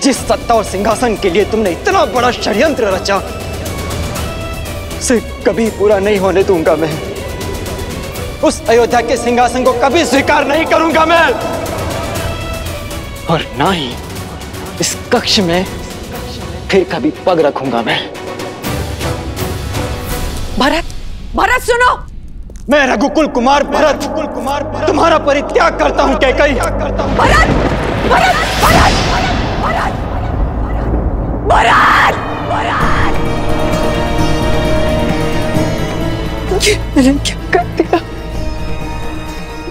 जिस सत्ता और सिंहासन के लिए तुमने इतना बड़ा षड्यंत्र रचा, उसे कभी पूरा नहीं होने दूंगा मैं। उस अयोध्या के सिंहासन को कभी स्वीकार नहीं करूंगा मैं, और ना ही इस कक्ष में फिर कभी पग रखूंगा मैं। भरत, भरत सुनो। मैं रघुकुल कुमार भरत तुम्हारा परित्याग करता हूं कैकेयी। भरत, भरत, भरत, भरत, भरत, भरत। ये मैंने क्या कर दिया?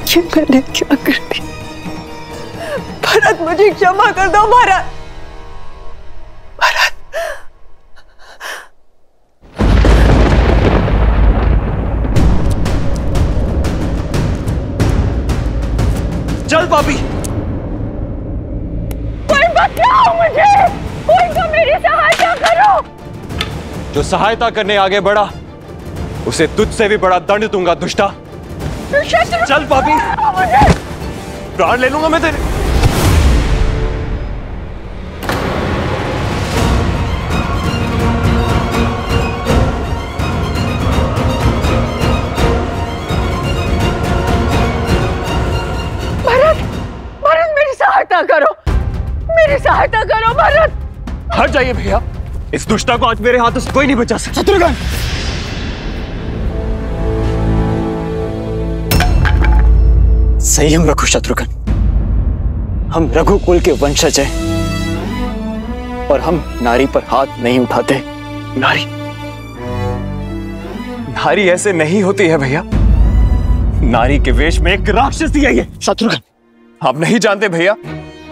ये मैंने क्या कर दिया? भरत, मुझे क्षमा कर दो भरत। चल पापी, कोई बचाओ मुझे, कोई तो मेरी सहायता करो। जो सहायता करने आगे बढ़ा उसे तुझसे भी बड़ा दंड दूंगा दुष्टा। चल पापी, प्राण ले लूंगा मैं तेरे। करो, मेरी सहायता करो भरत। हट जाइए भैया, इस दुष्टा को आज मेरे हाथों से कोई नहीं बचा सकता। शत्रुघ्न, संयम रखो शत्रुघ्न। हम रघुकुल के वंशज हैं और हम नारी पर हाथ नहीं उठाते। नारी नारी ऐसे नहीं होती है भैया। नारी के वेश में एक राक्षसी है ये। शत्रुघ्न, आप नहीं जानते भैया,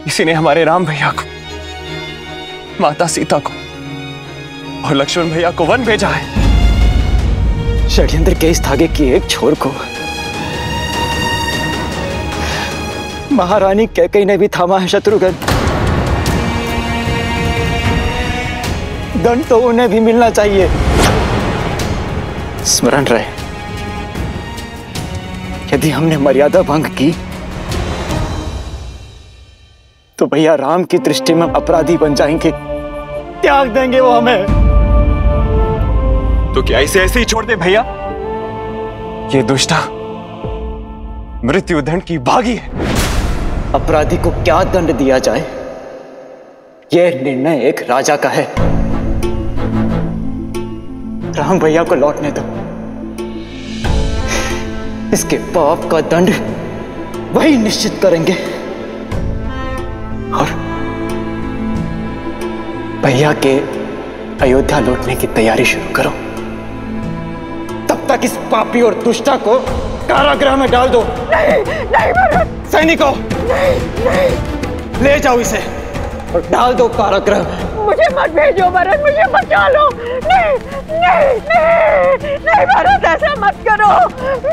किसी ने हमारे राम भैया को, माता सीता को और लक्ष्मण भैया को वन भेजा है। षड्यंत्र के इस धागे की एक छोर को महारानी कैकेयी ने भी थामा है शत्रुघ्न। दंड तो उन्हें भी मिलना चाहिए। स्मरण रहे, यदि हमने मर्यादा भंग की तो भैया राम की दृष्टि में अपराधी बन जाएंगे, त्याग देंगे वो हमें। तो क्या इसे ऐसे ही छोड़ दे भैया? ये दुष्टा मृत्यु दंड की भागी है। अपराधी को क्या दंड दिया जाए, यह निर्णय एक राजा का है। राम भैया को लौटने दो। इसके पाप का दंड वही निश्चित करेंगे। और भैया के अयोध्या लौटने की तैयारी शुरू करो। तब तक इस पापी और दुष्टा को कारागृह में डाल दो। नहीं, नहीं भरत। सैनिकों, नहीं, नहीं। ले जाओ इसे और डाल दो कारागृह में। मुझे मत भेजो भरत, मुझे बचा लो। नहीं, नहीं नहीं भरत, ऐसा मत करो,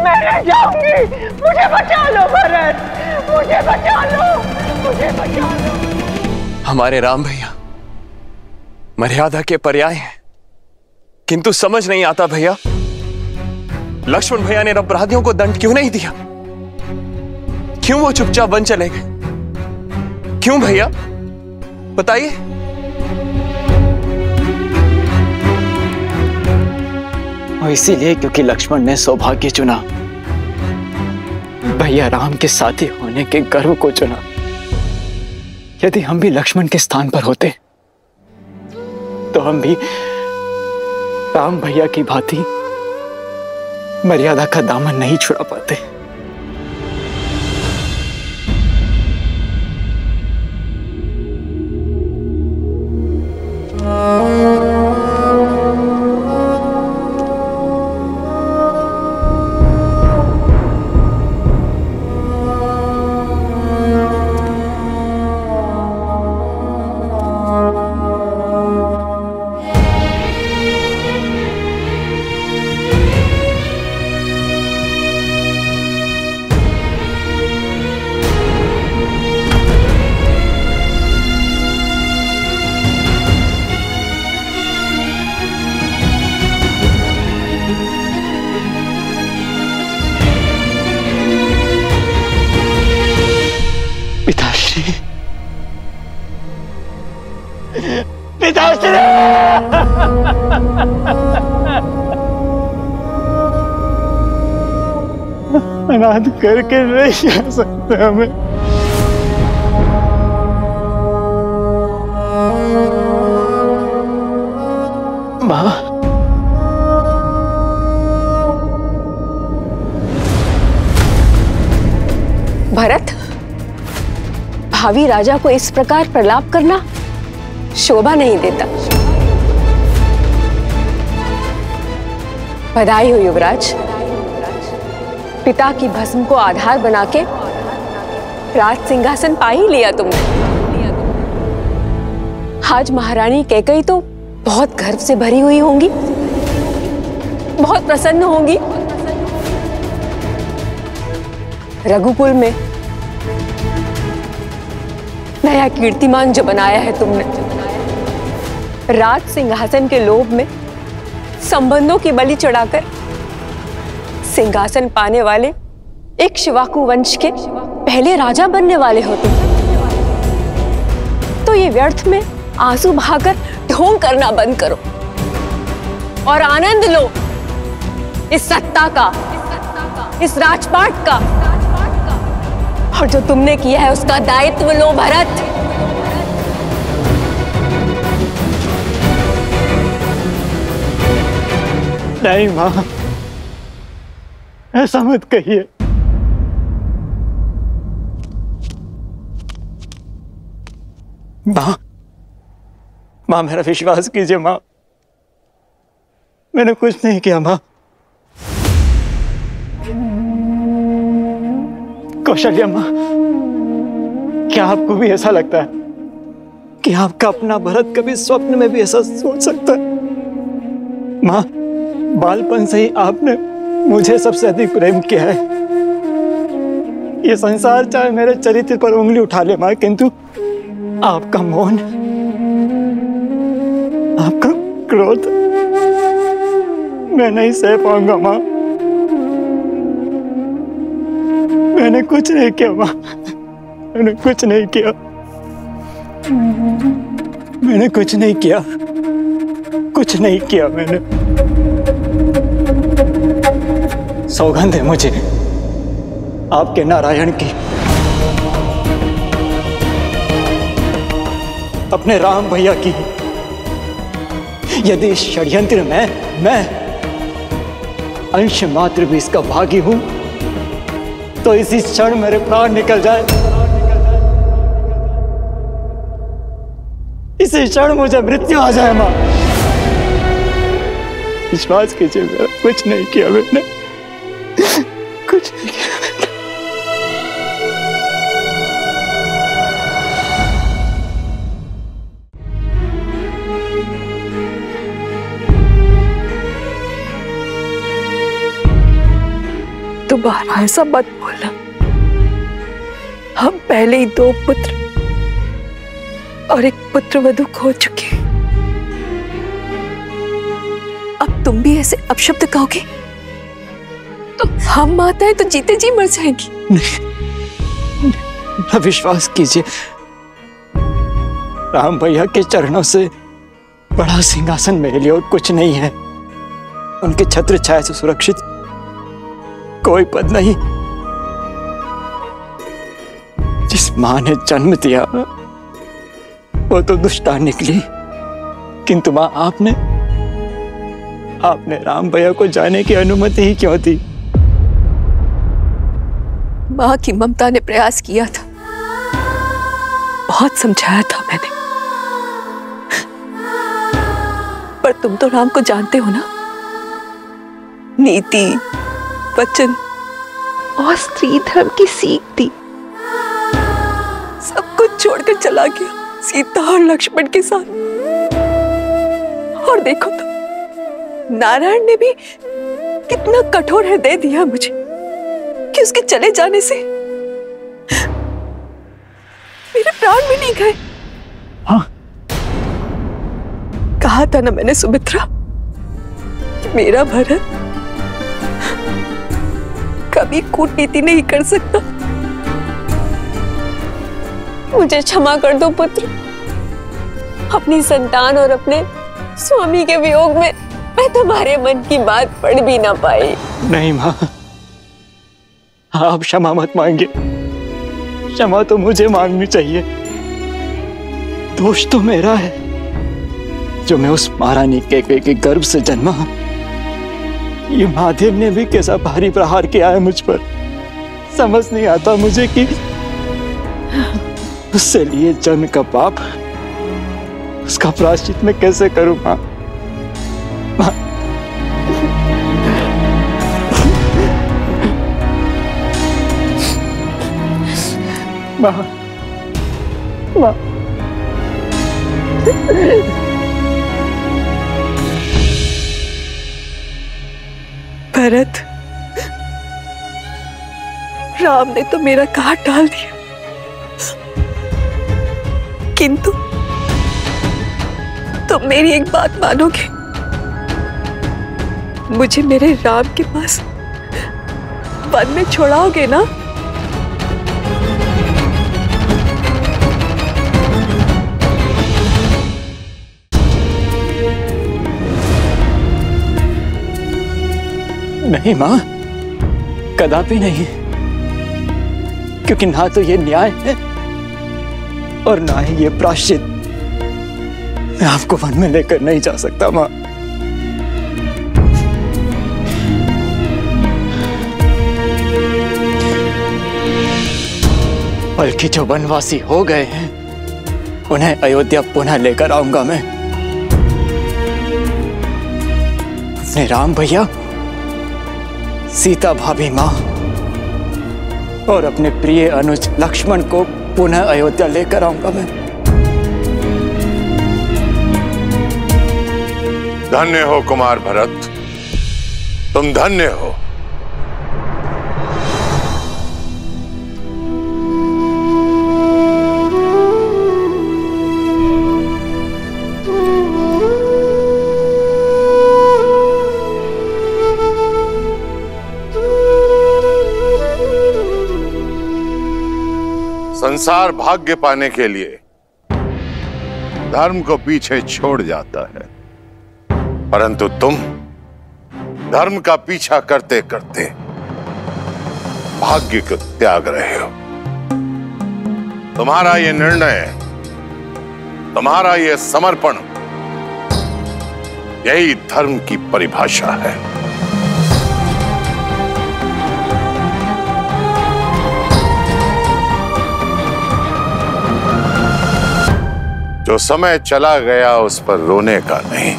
मैं नहीं जाऊंगी। मुझे बचा लो भरत, मुझे बचा लो, मुझे बचा लो। हमारे राम भैया मर्यादा के पर्याय हैं, किंतु समझ नहीं आता भैया, लक्ष्मण भैया ने अपराधियों को दंड क्यों नहीं दिया? क्यों वो चुपचाप वन चले गए? क्यों भैया बताइए। और इसीलिए क्योंकि लक्ष्मण ने सौभाग्य चुना, भैया राम के साथी होने के गर्व को चुना। यदि हम भी लक्ष्मण के स्थान पर होते तो हम भी राम भैया की भांति मर्यादा का दामन नहीं छुड़ा पाते। अनाथ करके नहीं जा सकते हमें। माँ, भरत, भावी राजा को इस प्रकार प्रलाप करना शोभा नहीं देता। बधाई हो युवराज, पिता की भस्म को आधार बना के राज सिंहासन पा ही लिया तुमने। आज महारानी कैकेयी तो बहुत गर्व से भरी हुई होंगी, बहुत प्रसन्न होंगी। रघुकुल में नया कीर्तिमान जो बनाया है तुमने, राज सिंहासन के लोभ में संबंधों की बलि चढ़ाकर सिंहासन पाने वाले एक शिवाकु वंश के पहले राजा बनने वाले हो तुम। तो ये व्यर्थ में आंसू बहाकर ढोंग करना बंद करो और आनंद लो इस सत्ता का, इस राजपाट का, और जो तुमने किया है उसका दायित्व लो भरत। नहीं मां, ऐसा मत कहिए। मां मेरा विश्वास कीजिए मां, मैंने कुछ नहीं किया मां। कौशल्या मां, क्या आपको भी ऐसा लगता है कि आपका अपना भरत कभी स्वप्न में भी ऐसा सोच सकता है? मां, बालपन से ही आपने मुझे सबसे अधिक प्रेम किया है। ये संसार चाहे मेरे चरित्र पर उंगली उठा ले मां, किंतु आपका मौन, आपका क्रोध मैं नहीं सह पाऊंगा मां। मैंने कुछ नहीं किया मां, मैंने कुछ नहीं किया, मैंने कुछ नहीं किया, कुछ नहीं किया मैंने। सौगंध है मुझे आपके नारायण की, अपने राम भैया की। यदि इस षड्यंत्र में मैं अंश मात्र भी इसका भागी हूं तो इसी क्षण मेरे प्राण निकल जाए, इसी क्षण मुझे मृत्यु आ जाए मां। विश्वास कीजिए, मेरा कुछ नहीं किया मैंने, कुछ नहीं किया। दोबारा ऐसा मत बोलना। हम पहले ही 2 पुत्र और 1 पुत्रवधू खो चुके। अब तुम भी ऐसे अपशब्द कहोगे तो हम माताएं तो जीते जी मर जाएंगी। मेरा विश्वास कीजिए, राम भैया के चरणों से बड़ा सिंहासन मेरे लिए और कुछ नहीं है। उनके छत्र छाया से सुरक्षित कोई पद नहीं। जिस मां ने जन्म दिया वो तो दुष्टा निकली, किंतु मां आपने राम भैया को जाने की अनुमति ही क्यों दी? मां की ममता ने प्रयास किया था, बहुत समझाया था मैंने, पर तुम तो राम को जानते हो ना। नीति, वचन और स्त्री धर्म की सीख दी। सब कुछ छोड़कर चला गया सीता और लक्ष्मण के साथ। और देखो तो नारायण ने भी कितना कठोर हृदय दिया मुझे कि उसके चले जाने से मेरे प्राण भी नहीं गए। हाँ। कहा था ना मैंने सुमित्रा, मेरा भरत कभी कूटनीति नहीं कर सकता। मुझे क्षमा कर दो पुत्र। अपनी संतान और अपने स्वामी के वियोग में मैं तुम्हारे मन की बात पढ़ भी ना पाई। नहीं मां, आप क्षमा मत मांगिए। क्षमा तो मुझे मांगनी चाहिए। दोष तो मेरा है जो मैं उस महारानी के गर्भ से जन्मा। ये महादेव ने भी कैसा भारी प्रहार किया है मुझ पर। समझ नहीं आता मुझे कि उससे लिए जन्म का पाप, उसका प्रायश्चित मैं कैसे करूं मां। भरत, राम ने तो मेरा घाट डाल दिया, किंतु तुम मेरी एक बात मानोगे? मुझे मेरे राम के पास वन में छोड़ाओगे ना? नहीं मां, कदापि नहीं। क्योंकि ना तो ये न्याय है और ना ही ये प्रायश्चित। मैं आपको वन में लेकर नहीं जा सकता मां। बल्कि जो वनवासी हो गए हैं उन्हें अयोध्या पुनः लेकर आऊंगा मैं। अपने राम भैया, सीता भाभी मां और अपने प्रिय अनुज लक्ष्मण को पुनः अयोध्या लेकर आऊंगा मैं। धन्य हो कुमार भरत, तुम धन्य हो। संसार भाग्य पाने के लिए धर्म को पीछे छोड़ जाता है, परंतु तुम धर्म का पीछा करते करते भाग्य को त्याग रहे हो। तुम्हारा ये निर्णय, तुम्हारा ये समर्पण, यही धर्म की परिभाषा है। जो समय चला गया उस पर रोने का नहीं,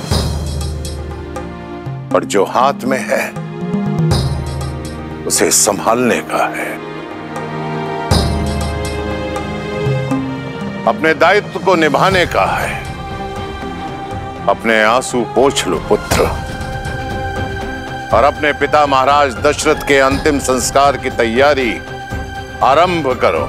और जो हाथ में है उसे संभालने का है। अपने दायित्व को निभाने का है। अपने आंसू पोंछ लो पुत्र, और अपने पिता महाराज दशरथ के अंतिम संस्कार की तैयारी आरंभ करो।